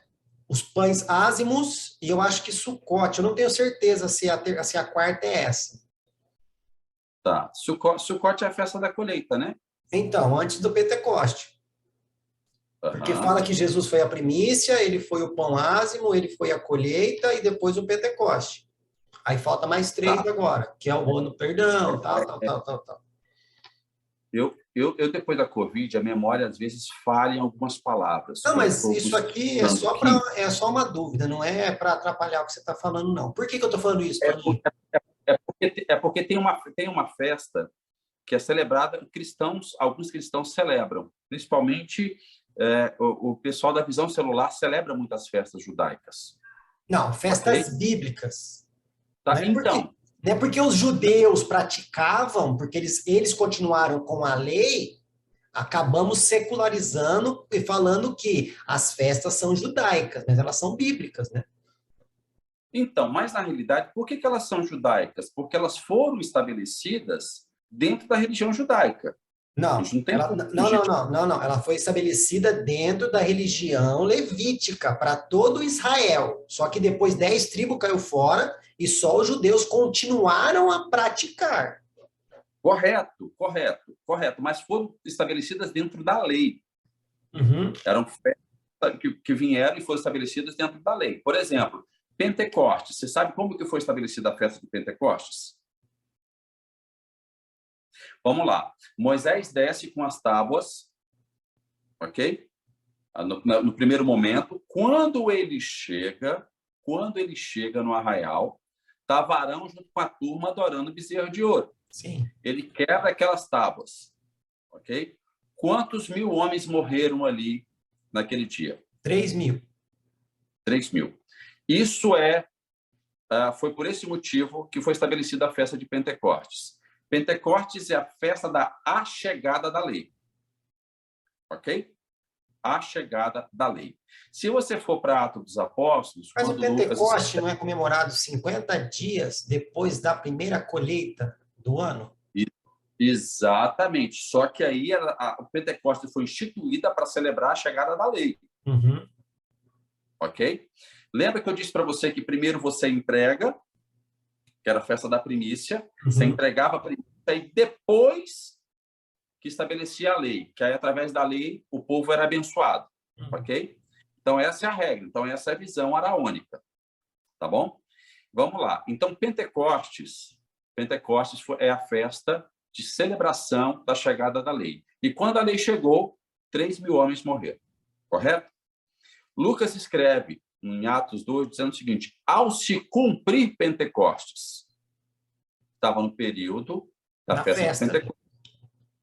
os pães ázimos e eu acho que Sucote. Eu não tenho certeza se a quarta é essa. Tá. Sucote é a festa da colheita, né? Então, antes do Pentecoste. Porque Uhum. fala que Jesus foi a primícia, ele foi o pão ázimo, ele foi a colheita e depois o Pentecoste. Aí falta mais 3 Tá. agora, que é o ano do perdão, tal. Eu, depois da Covid, a memória às vezes falha em algumas palavras. Não, Eu mas estou isso aqui buscando aqui. é só uma dúvida, não é para atrapalhar o que você está falando, não. Por que eu estou falando isso, Toninho? Porque tem uma festa que é celebrada, alguns cristãos celebram, principalmente o pessoal da visão celular celebra muitas festas judaicas, Não, ok? festas bíblicas. Tá, então, Não é porque os judeus praticavam, porque eles continuaram com a lei, acabamos secularizando e falando que as festas são judaicas, mas elas são bíblicas, né? mas na realidade, por que elas são judaicas? Porque elas foram estabelecidas dentro da religião judaica. A Não, gente não tem como fugir disso. não. Ela foi estabelecida dentro da religião levítica para todo Israel. Só que depois 10 tribos caiu fora e só os judeus continuaram a praticar. Correto. Mas foram estabelecidas dentro da lei. Uhum. Eram festas que vieram e foram estabelecidas dentro da lei. Por exemplo, Pentecostes. Você sabe como que foi estabelecida a festa de Pentecostes? Vamos lá. Moisés desce com as tábuas, ok? No primeiro momento, quando ele chega no arraial, estava Arão junto com a turma adorando o bezerro de ouro. Sim. Ele quebra aquelas tábuas, ok? Quantos mil homens morreram ali naquele dia? 3.000. 3.000. Isso foi por esse motivo que foi estabelecida a festa de Pentecostes. Pentecostes é a festa da chegada da lei, ok? A chegada da lei. Se você for para Atos dos Apóstolos, Mas o quando Lucas... Pentecoste não é comemorado 50 dias depois da primeira colheita do ano? Exatamente. Só que aí o Pentecostes foi instituída para celebrar a chegada da lei. Uhum. Ok? Lembra que eu disse para você que primeiro você entrega, que era a festa da primícia, você entregava a primícia e depois que estabelecia a lei, que aí através da lei o povo era abençoado. Ok? Então essa é a regra, então essa é a visão araônica. Tá bom? Vamos lá. Então Pentecostes é a festa de celebração da chegada da lei. E quando a lei chegou, 3.000 homens morreram. Correto? Lucas escreve em Atos 2, dizendo o seguinte: ao se cumprir Pentecostes, estava no período da festa de Pentecostes.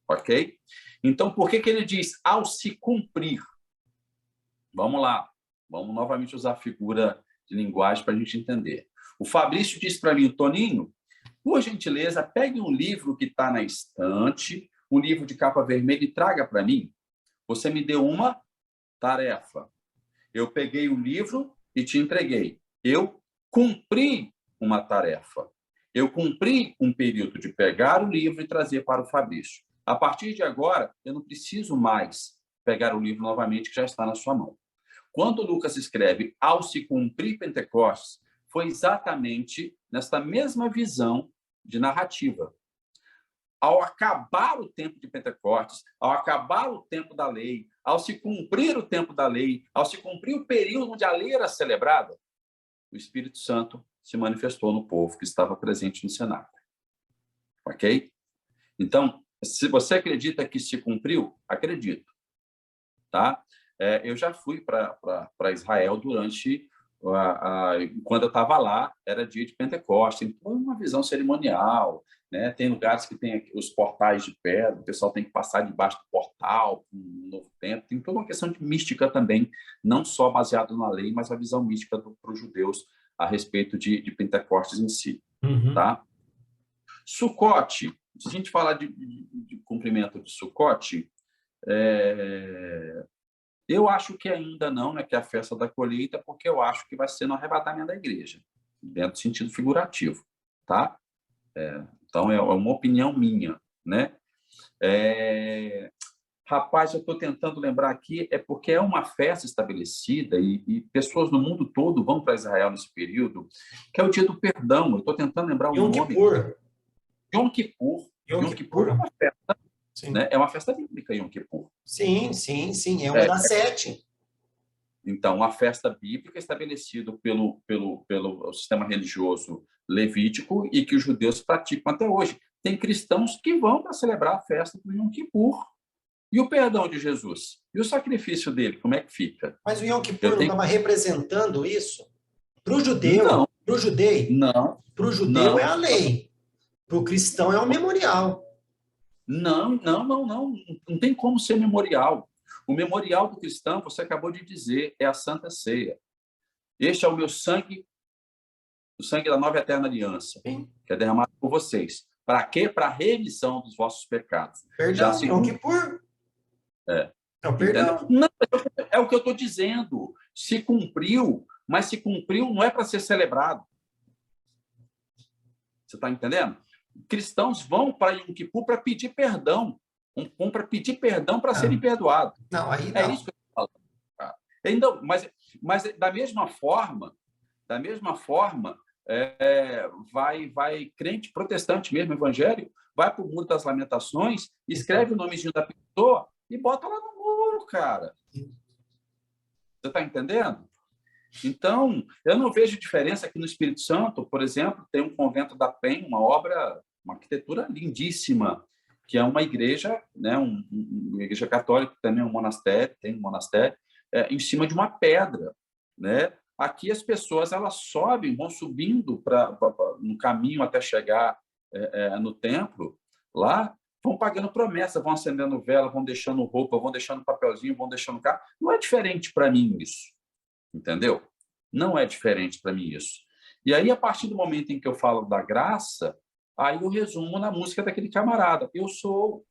Ok? Então, por que ele diz ao se cumprir? Vamos lá. Vamos novamente usar a figura de linguagem para a gente entender. O Fabrício disse para mim, Toninho, por gentileza, pegue um livro que está na estante, um livro de capa vermelha e traga para mim. Você me deu uma tarefa. Eu peguei o livro e te entreguei. Eu cumpri uma tarefa. Eu cumpri um período de pegar o livro e trazer para o Fabrício. A partir de agora, eu não preciso mais pegar o livro novamente, que já está na sua mão. Quando Lucas escreve ao se cumprir Pentecostes, foi exatamente nesta mesma visão de narrativa. Ao acabar o tempo de Pentecostes, ao acabar o tempo da lei, ao se cumprir o tempo da lei, ao se cumprir o período onde a lei era celebrada, o Espírito Santo se manifestou no povo que estava presente no cenáculo. ok? Então, se você acredita que se cumpriu, acredito, tá? Eu já fui para Israel durante quando eu estava lá, era dia de Pentecostes, então uma visão cerimonial, né? Tem lugares que tem os portais de pedra, o pessoal tem que passar debaixo do portal, um novo tempo, tem toda uma questão de mística também, não só baseado na lei, mas a visão mística para os judeus a respeito de Pentecostes em si, tá? Sucote, se a gente falar de cumprimento de Sucote, eu acho que ainda não, né, que é a festa da colheita, porque eu acho que vai ser no arrebatamento da igreja, dentro do sentido figurativo, tá? Então, é uma opinião minha, né? Rapaz, eu estou tentando lembrar aqui, é porque é uma festa estabelecida e pessoas no mundo todo vão para Israel nesse período, que é o dia do perdão. Eu estou tentando lembrar o Yom nome. Kippur. Yom Kippur. Yom Yom Kippur é uma festa, Sim. né? É uma festa bíblica, Yom Kippur. Sim, sim, sim. É uma das 7. Então, a festa bíblica é estabelecida pelo sistema religioso levítico e que os judeus praticam até hoje. Tem cristãos que vão para celebrar a festa do Yom Kippur. E o perdão de Jesus? E o sacrifício dele, como é que fica? Mas o Yom Kippur não estava representando isso? Para o judeu, Não, para o judeu não, é a lei. Para o cristão é o memorial. não, não tem como ser memorial. O memorial do cristão, você acabou de dizer, é a Santa Ceia. Este é o meu sangue, o sangue da nova e eterna aliança, Sim. que é derramado por vocês. Para quê? Para a remissão dos vossos pecados. Perdão, Yom Kippur. É o perdão. Não, é o que eu estou dizendo. Se cumpriu, mas se cumpriu não é para ser celebrado. Você está entendendo? Cristãos vão para Yom Kippur para pedir perdão. Vão para pedir perdão para serem perdoados. Não, aí não. É isso que eu estou falando. Cara. Então, mas da mesma forma, vai crente protestante mesmo, evangélico, vai para o Muro das Lamentações, escreve o nomezinho da pessoa e bota lá no muro, cara. Você está entendendo? Então, eu não vejo diferença aqui no Espírito Santo. Por exemplo, tem um convento da Penha, uma obra, uma arquitetura lindíssima, que é uma igreja, né, uma igreja católica, também um monastério, tem um monastério, em cima de uma pedra, né? Aqui as pessoas elas sobem, vão subindo no caminho até chegar no templo, lá, vão pagando promessa, vão acendendo vela, vão deixando roupa, vão deixando papelzinho, vão deixando carro. Não é diferente para mim isso. Entendeu? Não é diferente para mim isso. E aí, a partir do momento em que eu falo da graça, aí eu resumo na música daquele camarada. Eu sou.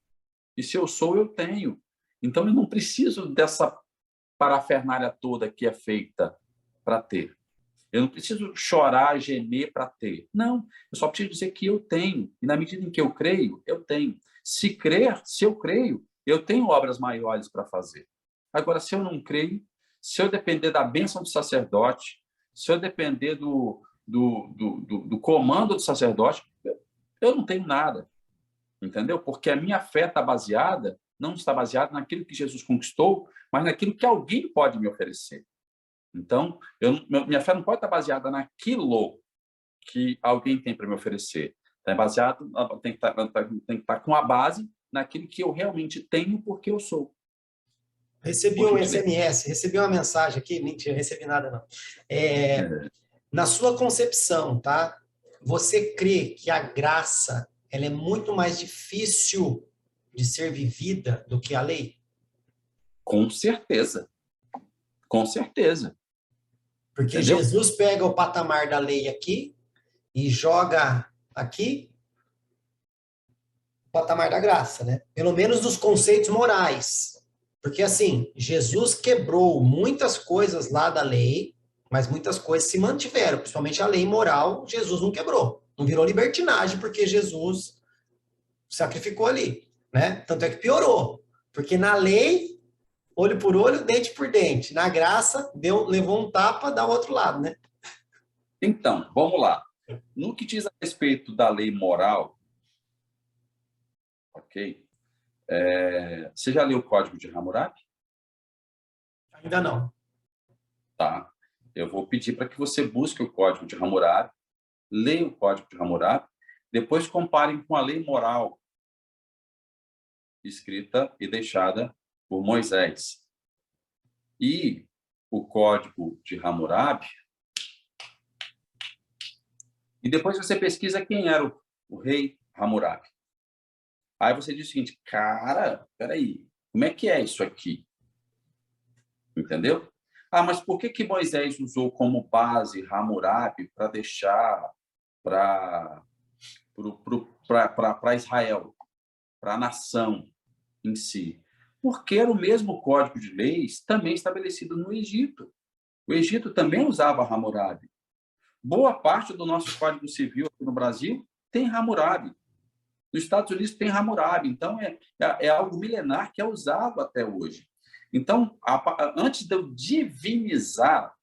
E se eu sou, eu tenho. Então, eu não preciso dessa parafernália toda que é feita para ter. Eu não preciso chorar, gemer para ter. Não, eu só preciso dizer que eu tenho. E na medida em que eu creio, eu tenho. Se eu creio, eu tenho obras maiores para fazer. Agora, se eu não creio, se eu depender da bênção do sacerdote, se eu depender do comando do sacerdote, eu não tenho nada. Entendeu? Porque a minha fé não está baseada naquilo que Jesus conquistou, mas naquilo que alguém pode me oferecer. Então, minha fé não pode estar baseada naquilo que alguém tem para me oferecer. Tem que estar com a base naquilo que eu realmente tenho porque eu sou. Recebi um SMS, recebi uma mensagem aqui, mentira, não recebi nada não. Na sua concepção, tá? Você crê que a graça ela é muito mais difícil de ser vivida do que a lei? Com certeza. Com certeza. Porque entendeu? Jesus pega o patamar da lei aqui e joga aqui o patamar da graça, né? Pelo menos dos conceitos morais. Porque, assim, Jesus quebrou muitas coisas lá da lei, mas muitas coisas se mantiveram, principalmente a lei moral, Jesus não quebrou. Não virou libertinagem porque Jesus sacrificou ali, né? Tanto é que piorou. Porque na lei, olho por olho, dente por dente. Na graça, levou um tapa, dá o outro lado, né? Então, vamos lá. No que diz a respeito da lei moral, ok? Você já leu o Código de Hammurabi? Ainda não. Tá. Eu vou pedir para que você busque o Código de Hammurabi, leia o Código de Hammurabi, Depois comparem com a lei moral escrita e deixada por Moisés. E o Código de Hammurabi. E depois você pesquisa quem era o rei Hammurabi. Aí você diz o seguinte, cara, peraí, como é que é isso aqui? Entendeu? Ah, mas por que Moisés usou como base Hammurabi para deixar para Israel, para a nação em si? Porque era o mesmo código de leis também estabelecido no Egito. O Egito também usava Hammurabi. Boa parte do nosso Código Civil aqui no Brasil tem Hammurabi. Nos Estados Unidos tem Hammurabi. Então, é algo milenar que é usado até hoje. Então, antes de eu divinizar,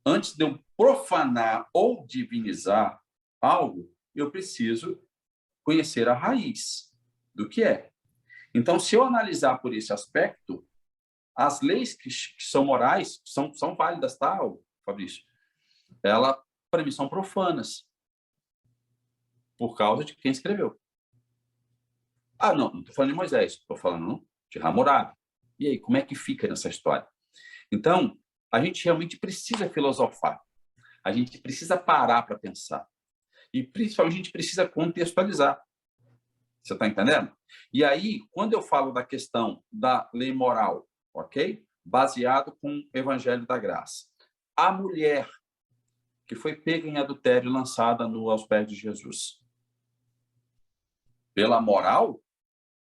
antes de eu profanar ou divinizar algo, eu preciso conhecer a raiz do que é. Então, se eu analisar por esse aspecto, as leis que são morais são válidas, tá, Fabrício? Elas, para mim, são profanas por causa de quem escreveu. Ah, não estou falando de Moisés, estou falando de Hammurabi. E aí, como é que fica nessa história? Então, a gente realmente precisa filosofar. A gente precisa parar para pensar. E, principalmente, a gente precisa contextualizar. Você está entendendo? E aí, quando eu falo da questão da lei moral, ok? Baseado com o Evangelho da Graça. A mulher que foi pega em adultério e lançada aos pés de Jesus. Pela moral,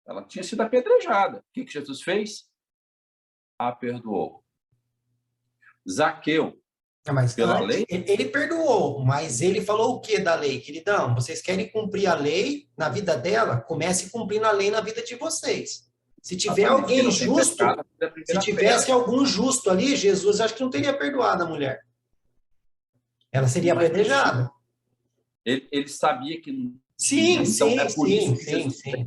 ela tinha sido apedrejada. O que Jesus fez? A perdoou. Zaqueu, Mas pela lei... Ele perdoou, mas ele falou o que da lei? Queridão, vocês querem cumprir a lei na vida dela? Comece cumprindo a lei na vida de vocês. Se tiver alguém justo, se tivesse algum justo ali, Jesus acho que não teria perdoado a mulher. Ela seria apedrejada. Ele sabia que não. Sim, então, sim.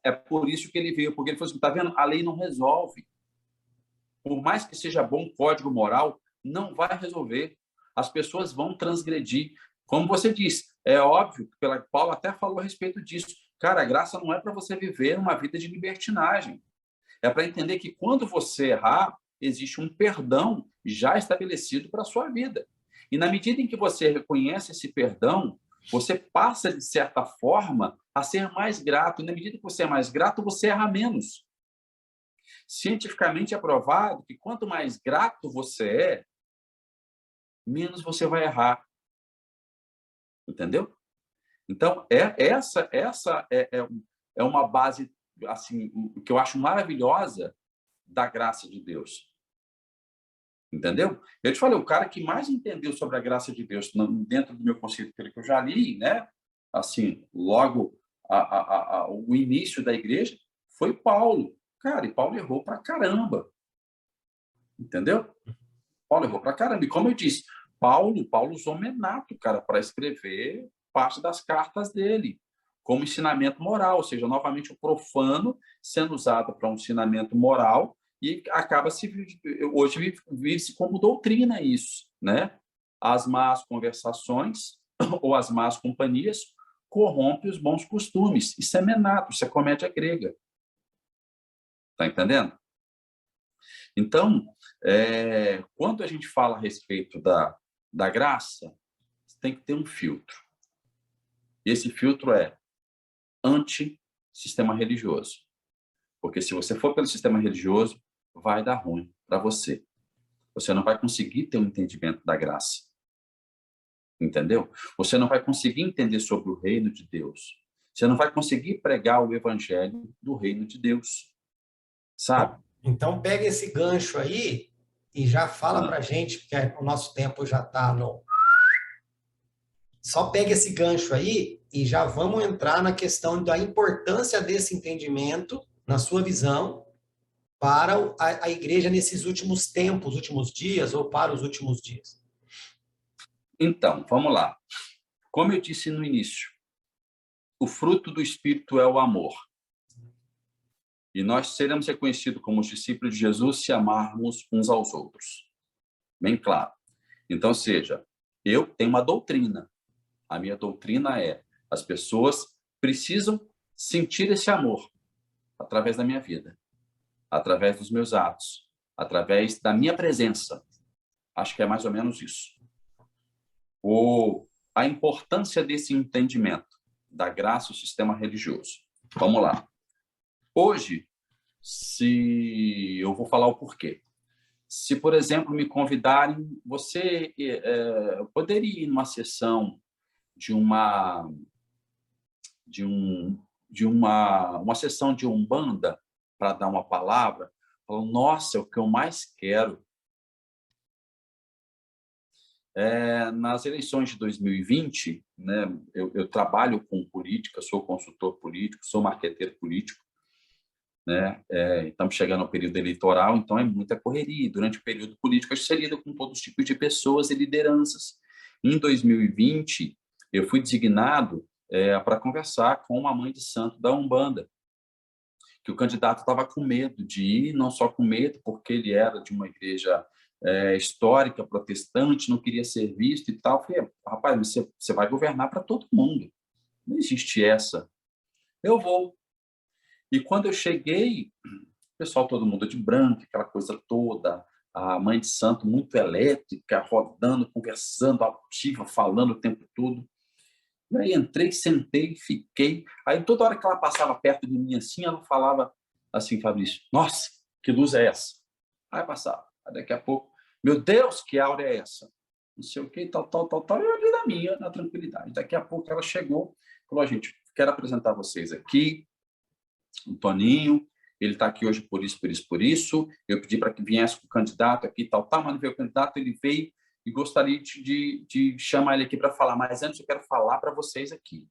É por isso que ele veio, porque ele falou assim, tá vendo? A lei não resolve. Por mais que seja bom código moral, não vai resolver. As pessoas vão transgredir. Como você disse, é óbvio que Paulo até falou a respeito disso. Cara, a graça não é para você viver uma vida de libertinagem. É para entender que quando você errar, existe um perdão já estabelecido para a sua vida. E na medida em que você reconhece esse perdão, você passa, de certa forma, a ser mais grato. E na medida que você é mais grato, você erra menos. Cientificamente é provado que quanto mais grato você é, menos você vai errar. Entendeu? Então, essa é uma base assim, que eu acho maravilhosa da graça de Deus. Entendeu? Eu te falei, o cara que mais entendeu sobre a graça de Deus dentro do meu conceito, pelo que eu já li, né? Assim, logo o início da igreja foi Paulo. Cara, e Paulo errou pra caramba. Entendeu? Paulo errou pra caramba. E como eu disse, Paulo usou menato, cara, para escrever parte das cartas dele, como ensinamento moral, ou seja, novamente o profano sendo usado para um ensinamento moral e acaba hoje vive-se como doutrina isso, né? As más conversações ou as más companhias corrompem os bons costumes. Isso é menato, isso é comédia grega. Tá entendendo? Então, quando a gente fala a respeito da graça, tem que ter um filtro. E esse filtro é anti-sistema religioso. Porque se você for pelo sistema religioso, vai dar ruim para você. Você não vai conseguir ter um entendimento da graça. Entendeu? Você não vai conseguir entender sobre o reino de Deus. Você não vai conseguir pregar o evangelho do reino de Deus. Sabe? Então, pega esse gancho aí e já fala para a gente, porque o nosso tempo já está no... Só pega esse gancho aí e já vamos entrar na questão da importância desse entendimento, na sua visão, para a igreja nesses últimos tempos, últimos dias, ou para os últimos dias. Então, vamos lá. Como eu disse no início, o fruto do Espírito é o amor. E nós seremos reconhecidos como os discípulos de Jesus se amarmos uns aos outros. Bem claro. Então, seja, eu tenho uma doutrina. A minha doutrina é: as pessoas precisam sentir esse amor através da minha vida, através dos meus atos, através da minha presença. Acho que é mais ou menos isso. A importância desse entendimento da graça e o sistema religioso. Vamos lá. Hoje, se eu vou falar o porquê. Se, por exemplo, me convidarem, você poderia ir numa sessão de uma sessão de Umbanda para dar uma palavra? Falou, nossa, é o que eu mais quero. Nas eleições de 2020, né, eu trabalho com política, sou consultor político, sou marqueteiro político, né? Estamos chegando ao período eleitoral, então é muita correria. Durante o período político, você lida com todos os tipos de pessoas e lideranças. Em 2020, eu fui designado para conversar com uma mãe de santo da Umbanda, que o candidato estava com medo de ir, não só com medo, porque ele era de uma igreja histórica, protestante, não queria ser visto e tal. Eu falei, rapaz, você vai governar para todo mundo. Não existe essa. Eu vou. E quando eu cheguei, o pessoal, todo mundo de branco, aquela coisa toda, a mãe de santo muito elétrica, rodando, conversando, ativa, falando o tempo todo. E aí entrei, sentei, fiquei. Aí toda hora que ela passava perto de mim assim, ela falava assim, Fabrício, nossa, que luz é essa? Aí passava. Aí daqui a pouco, meu Deus, que áurea é essa? Não sei o que, tal. E eu ali na minha, na tranquilidade. Daqui a pouco ela chegou, falou, gente, quero apresentar vocês aqui, o Toninho, ele está aqui hoje por isso. Eu pedi para que viesse com o candidato aqui, tal, mas não veio o candidato, ele veio e gostaria de chamar ele aqui para falar. Mas antes eu quero falar para vocês aqui.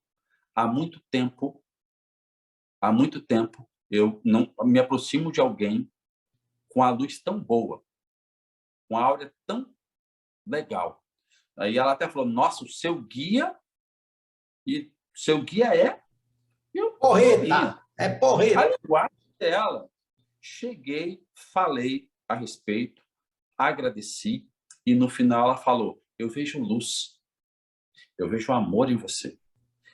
Há muito tempo, eu não me aproximo de alguém com a luz tão boa, com a áurea tão legal. Aí ela até falou, nossa, o seu guia é... Porreta! É porreta! Aí eu acho dela. Cheguei, falei a respeito, agradeci, e no final ela falou, eu vejo luz, eu vejo amor em você.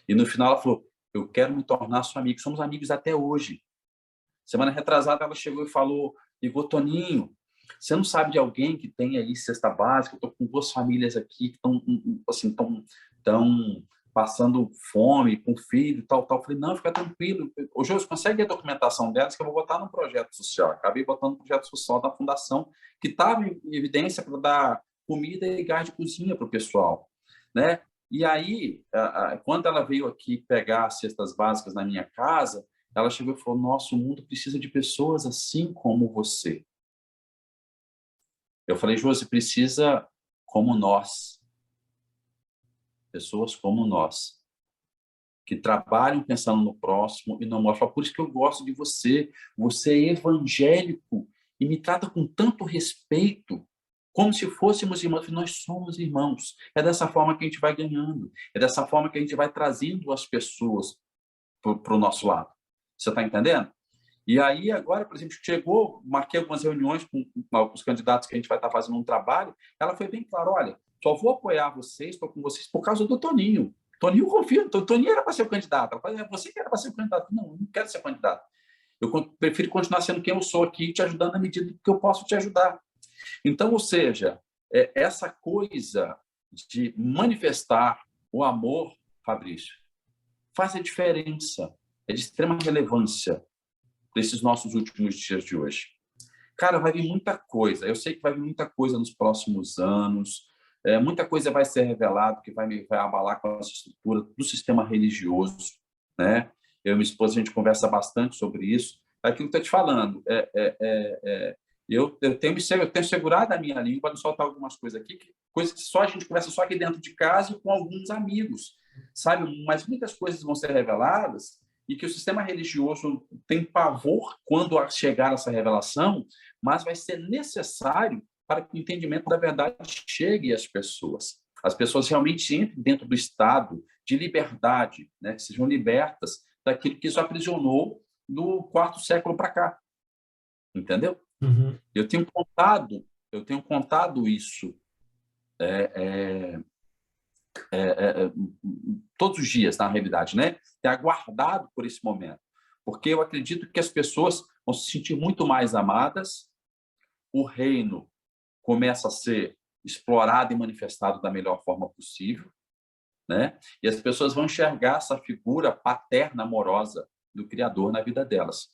E no final ela falou, eu quero me tornar sua amiga. Somos amigos até hoje. Semana retrasada ela chegou e falou, Igor, Toninho, você não sabe de alguém que tem aí cesta básica? Eu estou com 2 famílias aqui que estão assim, tão passando fome, com filho, tal. Eu falei, não, fica tranquilo. Ô, Jô, consegue a documentação delas que eu vou botar no projeto social. Acabei botando no projeto social da fundação, que estava em evidência para dar comida e gás de cozinha para o pessoal, né? E aí, quando ela veio aqui pegar as cestas básicas na minha casa, ela chegou e falou, nossa, o mundo precisa de pessoas assim como você. Eu falei, Josi, precisa como nós. Pessoas como nós. Que trabalham pensando no próximo e não mostram. Por isso que eu gosto de você. Você é evangélico e me trata com tanto respeito, como se fôssemos irmãos. Nós somos irmãos. É dessa forma que a gente vai ganhando. É dessa forma que a gente vai trazendo as pessoas para o nosso lado. Você está entendendo? E aí, agora, por exemplo, chegou, marquei algumas reuniões com os candidatos que a gente vai estar fazendo um trabalho, ela foi bem clara, olha, só vou apoiar vocês, estou com vocês por causa do Toninho. Toninho confia, Toninho era para ser o candidato. Ela falou, você que era para ser o candidato. Não, eu não quero ser candidato. Eu prefiro continuar sendo quem eu sou aqui, te ajudando na medida que eu posso te ajudar. Então, ou seja, essa coisa de manifestar o amor, Fabrício, faz a diferença, é de extrema relevância desses nossos últimos dias de hoje. Cara, vai vir muita coisa. Eu sei que vai vir muita coisa nos próximos anos. Muita coisa vai ser revelada que vai abalar com a estrutura do sistema religioso, né? Eu e minha esposa, a gente conversa bastante sobre isso. É aquilo que eu estou te falando. Eu tenho segurado a minha língua para não soltar algumas coisas aqui, coisas que só a gente conversa só aqui dentro de casa e com alguns amigos, sabe? Mas muitas coisas vão ser reveladas e que o sistema religioso tem pavor quando chegar essa revelação, mas vai ser necessário para que o entendimento da verdade chegue às pessoas. As pessoas realmente entrem dentro do estado de liberdade, né? Que sejam libertas daquilo que os aprisionou do 4º século para cá. Entendeu? Uhum. Eu tenho contado isso todos os dias, na realidade, né? Ter aguardado por esse momento. Porque eu acredito que as pessoas vão se sentir muito mais amadas, o reino começa a ser explorado e manifestado da melhor forma possível, né? E as pessoas vão enxergar essa figura paterna, amorosa do Criador na vida delas,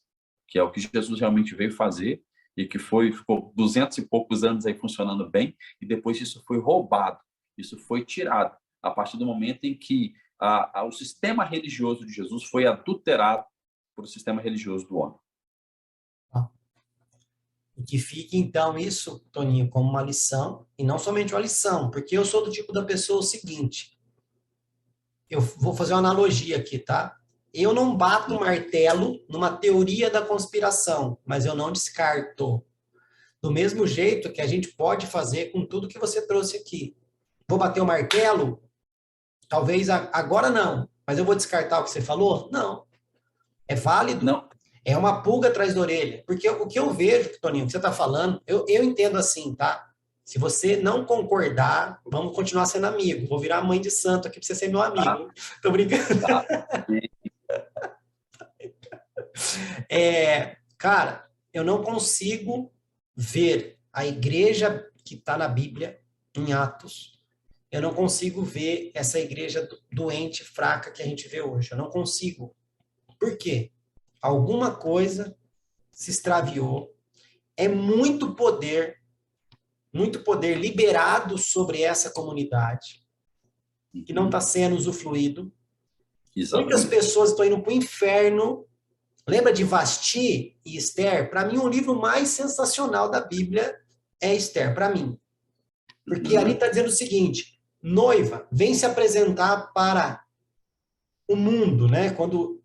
que é o que Jesus realmente veio fazer e que ficou 200 e poucos anos aí funcionando bem, e depois isso foi roubado, isso foi tirado, a partir do momento em que o sistema religioso de Jesus foi adulterado por o sistema religioso do homem. E que fique, então, isso, Toninho, como uma lição, e não somente uma lição, porque eu sou do tipo da pessoa o seguinte, eu vou fazer uma analogia aqui, tá? Eu não bato martelo numa teoria da conspiração, mas eu não descarto. Do mesmo jeito que a gente pode fazer com tudo que você trouxe aqui. Vou bater o martelo? Talvez agora não, mas eu vou descartar o que você falou? Não. É válido? Não. É uma pulga atrás da orelha. Porque o que eu vejo, Toninho, o que você está falando, eu entendo assim, tá? Se você não concordar, vamos continuar sendo amigo. Vou virar mãe de santo aqui para você ser meu amigo. Tô brincando. Cara, eu não consigo ver a igreja que está na Bíblia, em Atos. Eu não consigo ver essa igreja doente, fraca que a gente vê hoje. Eu não consigo. Por quê? Alguma coisa se extraviou. É muito poder liberado sobre essa comunidade, que não está sendo usufruído. Exatamente. Muitas pessoas estão indo para o inferno. Lembra de Vasti e Esther? Para mim, o livro mais sensacional da Bíblia é Esther, para mim. Porque ali está dizendo o seguinte: noiva, vem se apresentar para o mundo, né? Quando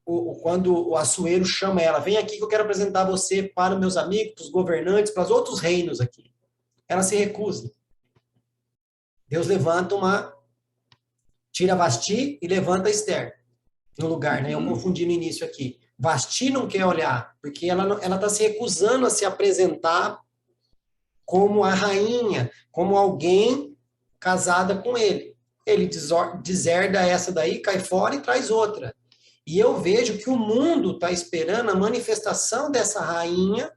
o Assuero chama ela, vem aqui que eu quero apresentar você para meus amigos, para os governantes, para os outros reinos aqui. Ela se recusa. Deus levanta tira Vasti e levanta Esther no lugar, né? Eu confundi no início aqui. Vasti não quer olhar, porque ela está se recusando a se apresentar como a rainha, como alguém casada com ele. Ele deserda essa daí, cai fora e traz outra. E eu vejo que o mundo está esperando a manifestação dessa rainha,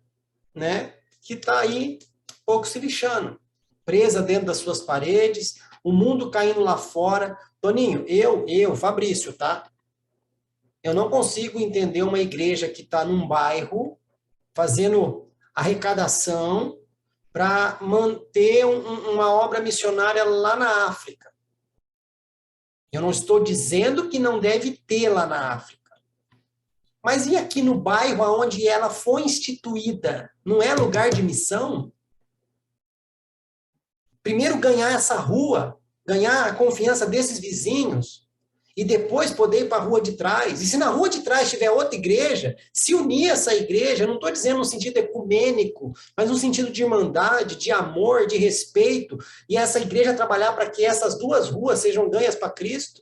né, que está aí pouco se lixando, presa dentro das suas paredes, o mundo caindo lá fora. Toninho, Fabrício, tá? Eu não consigo entender uma igreja que está num bairro fazendo arrecadação para manter uma obra missionária lá na África. Eu não estou dizendo que não deve ter lá na África. Mas e aqui no bairro onde ela foi instituída? Não é lugar de missão? Primeiro ganhar essa rua, ganhar a confiança desses vizinhos, e depois poder ir para a rua de trás. E se na rua de trás tiver outra igreja, se unir a essa igreja, não estou dizendo no sentido ecumênico, mas no sentido de irmandade, de amor, de respeito, e essa igreja trabalhar para que essas duas ruas sejam ganhas para Cristo.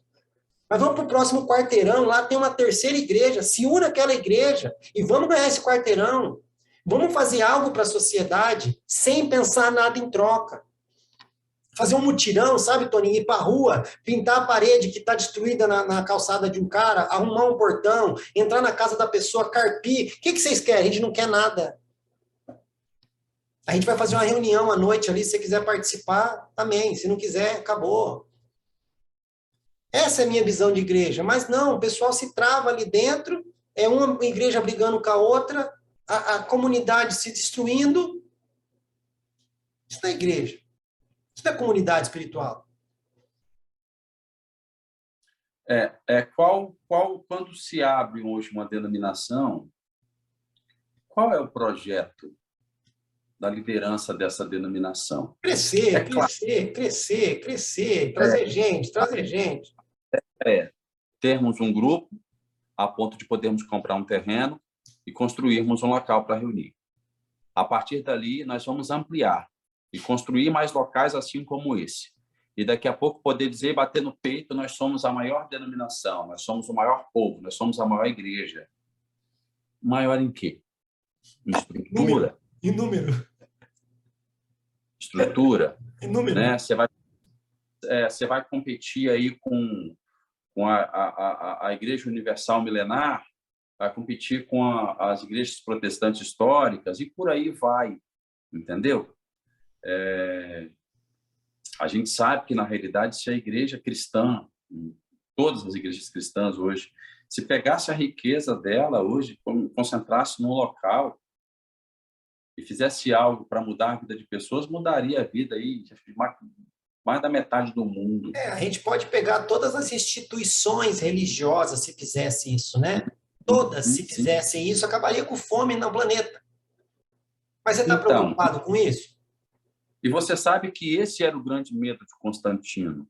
Mas vamos para o próximo quarteirão, lá tem uma terceira igreja, se una àquela igreja, e vamos ganhar esse quarteirão. Vamos fazer algo para a sociedade, sem pensar nada em troca. Fazer um mutirão, sabe, Toninho? Ir para a rua, pintar a parede que está destruída na calçada de um cara, arrumar um portão, entrar na casa da pessoa, carpir. O que vocês querem? A gente não quer nada. A gente vai fazer uma reunião à noite ali, se você quiser participar, também. Se não quiser, acabou. Essa é a minha visão de igreja. Mas não, o pessoal se trava ali dentro, é uma igreja brigando com a outra, a comunidade se destruindo. Isso não é igreja. Isso é comunidade espiritual. Quando se abre hoje uma denominação, qual é o projeto da liderança dessa denominação? Crescer. Trazer gente. Termos um grupo a ponto de podermos comprar um terreno e construirmos um local para reunir. A partir dali, nós vamos ampliar e construir mais locais assim como esse. E daqui a pouco poder dizer, bater no peito, nós somos a maior denominação, nós somos o maior povo, nós somos a maior igreja. Maior em quê? Em estrutura. Em número. Estrutura. Em número. Né? você vai competir aí com a Igreja Universal Milenar, vai competir com as igrejas protestantes históricas e por aí vai, entendeu? A gente sabe que, na realidade, se a igreja cristã, todas as igrejas cristãs hoje, se pegasse a riqueza dela hoje, concentrasse num local e fizesse algo para mudar a vida de pessoas, mudaria a vida aí de mais da metade do mundo. A gente pode pegar todas as instituições religiosas se fizesse isso, né? Todas, se fizessem isso, acabaria com fome no planeta. Mas você está preocupado com isso? E você sabe que esse era o grande medo de Constantino,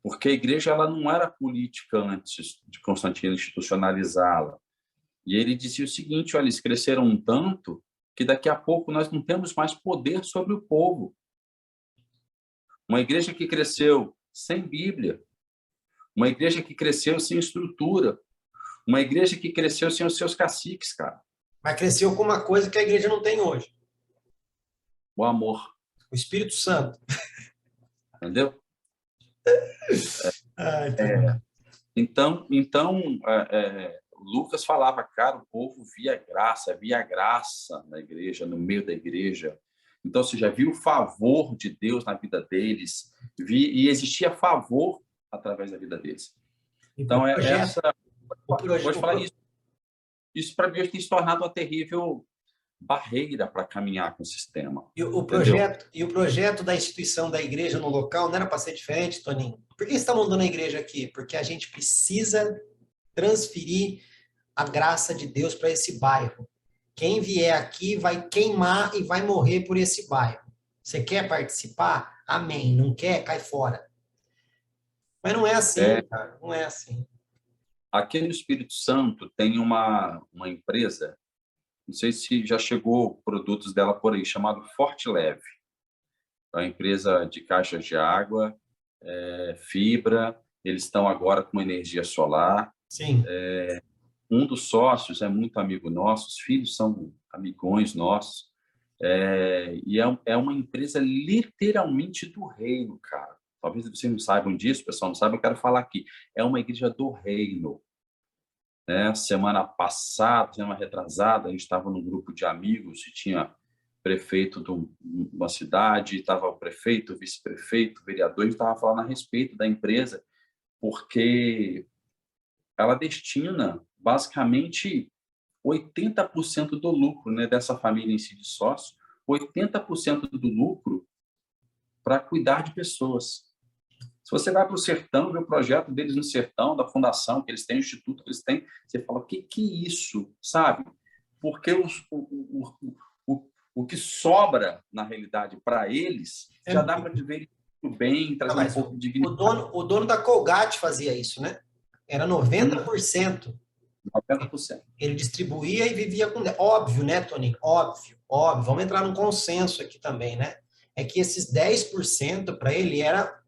porque a igreja ela não era política antes de Constantino institucionalizá-la. E ele dizia o seguinte: olha, eles cresceram tanto que daqui a pouco nós não temos mais poder sobre o povo. Uma igreja que cresceu sem Bíblia, uma igreja que cresceu sem estrutura, uma igreja que cresceu sem os seus caciques, cara. Mas cresceu com uma coisa que a igreja não tem hoje. O amor. O Espírito Santo. Entendeu? Então, Lucas falava, cara, o povo via graça na igreja, no meio da igreja. Então, você já viu o favor de Deus na vida deles, e existia favor através da vida deles. Então, pode falar isso. Isso, para mim, tem se tornado uma terrível barreira para caminhar com o sistema. E o projeto da instituição da igreja no local não era para ser diferente, Toninho? Por que você está montando a igreja aqui? Porque a gente precisa transferir a graça de Deus para esse bairro. Quem vier aqui vai queimar e vai morrer por esse bairro. Você quer participar? Amém. Não quer? Cai fora. Mas não é assim, cara. Não é assim. Aqui no Espírito Santo tem uma empresa, não sei se já chegou produtos dela por aí, chamado Forte Leve. É uma empresa de caixas de água, fibra, eles estão agora com energia solar. Sim. Um dos sócios é muito amigo nosso, os filhos são amigões nossos, e é uma empresa literalmente do reino, cara. Talvez vocês não saibam disso, o pessoal não sabe, eu quero falar aqui. É uma igreja do reino. Semana passada, semana retrasada, a gente estava num grupo de amigos e tinha prefeito de uma cidade, estava o prefeito, o vice-prefeito, o vereador, a gente estava falando a respeito da empresa, porque ela destina basicamente 80% do lucro, dessa família em si de sócio, 80% do lucro para cuidar de pessoas. Se você vai para o sertão, vê o projeto deles no sertão, da fundação que eles têm, o instituto que eles têm, você fala, o que é isso, sabe? Porque o que sobra, na realidade, para eles, já dá para viver muito bem, trazer um pouco de dignidade. O dono da Colgate fazia isso, né? Era 90%. 90%. Ele distribuía e vivia com... Óbvio, né, Toninho? Óbvio. Vamos entrar num consenso aqui também, né? É que esses 10% para ele era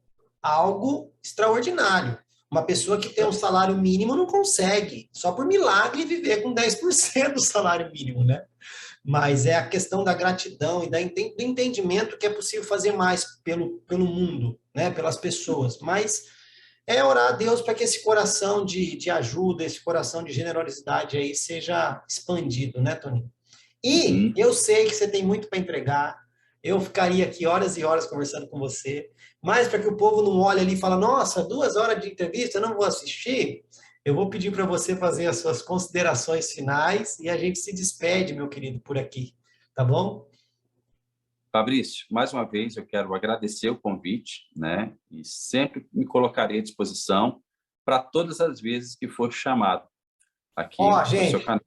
algo extraordinário. Uma pessoa que tem um salário mínimo não consegue, só por milagre, viver com 10% do salário mínimo, né? Mas é a questão da gratidão e do entendimento que é possível fazer mais pelo mundo, né? Pelas pessoas. Mas é orar a Deus para que esse coração de ajuda, esse coração de generosidade aí seja expandido, né, Toninho? E eu sei que você tem muito para entregar. Eu ficaria aqui horas e horas conversando com você, mas para que o povo não olhe ali e fale, nossa, 2 horas de entrevista, eu não vou assistir, eu vou pedir para você fazer as suas considerações finais e a gente se despede, meu querido, por aqui, tá bom? Fabrício, mais uma vez eu quero agradecer o convite, né? E sempre me colocarei à disposição para todas as vezes que for chamado aqui no seu canal.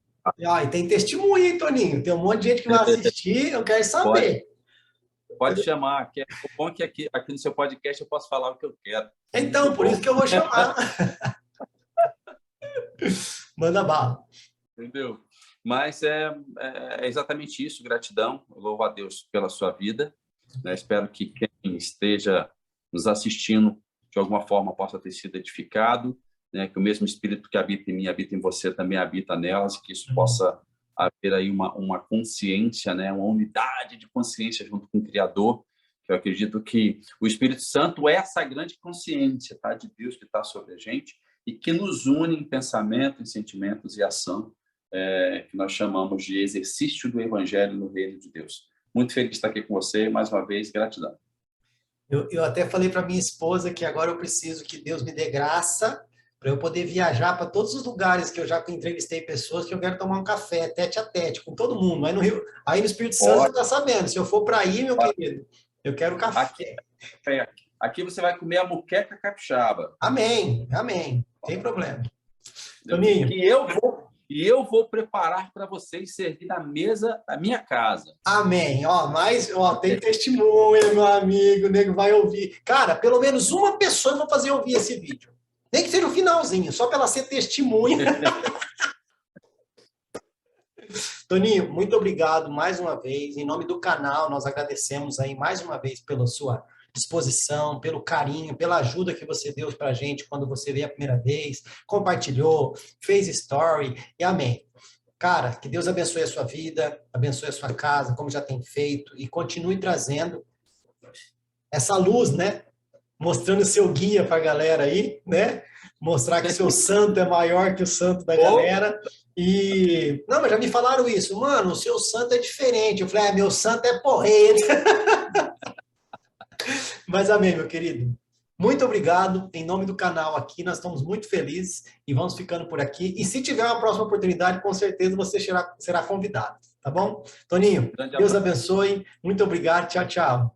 E tem testemunho, hein, Toninho? Tem um monte de gente que vai assistir, eu quero saber. Pode chamar, que é bom que aqui no seu podcast eu posso falar o que eu quero. Então, por isso que eu vou chamar. Manda bala. Entendeu? Mas é exatamente isso, gratidão. Eu louvo a Deus pela sua vida. Espero que quem esteja nos assistindo, de alguma forma, possa ter sido edificado, que o mesmo Espírito que habita em mim, habita em você, também habita nelas, que isso possa haver aí uma consciência, uma unidade de consciência junto com o Criador, Eu acredito que o Espírito Santo é essa grande consciência, tá, de Deus que está sobre a gente e que nos une em pensamento, em sentimentos e ação, que nós chamamos de exercício do Evangelho no reino de Deus. Muito feliz de estar aqui com você, mais uma vez, gratidão. Eu até falei para minha esposa que agora eu preciso que Deus me dê graça para eu poder viajar para todos os lugares que eu já entrevistei pessoas que eu quero tomar um café, tete a tete, com todo mundo. Aí no Espírito Santo você está sabendo, se eu for para aí, meu querido, eu quero café. Aqui você vai comer a muqueca capixaba. Amém, amém. Tem problema. Toninho. E eu vou preparar para vocês servir na mesa da minha casa. Amém. Tem testemunha, meu amigo, o nego vai ouvir. Cara, pelo menos uma pessoa eu vou fazer ouvir esse vídeo. Nem que seja o finalzinho, só para ela ser testemunha. Toninho, muito obrigado mais uma vez. Em nome do canal, nós agradecemos aí mais uma vez pela sua disposição, pelo carinho, pela ajuda que você deu para a gente quando você veio a primeira vez, compartilhou, fez story, e amém. Cara, que Deus abençoe a sua vida, abençoe a sua casa, como já tem feito, e continue trazendo essa luz, né? Mostrando o seu guia para a galera aí, né? Mostrar que o seu santo é maior que o santo da galera. Não, mas já me falaram isso. Mano, o seu santo é diferente. Eu falei, meu santo é porreta. Mas amém, meu querido. Muito obrigado. Em nome do canal aqui, nós estamos muito felizes e vamos ficando por aqui. E se tiver uma próxima oportunidade, com certeza você será convidado. Tá bom? Toninho, Deus abençoe. Muito obrigado. Tchau, tchau.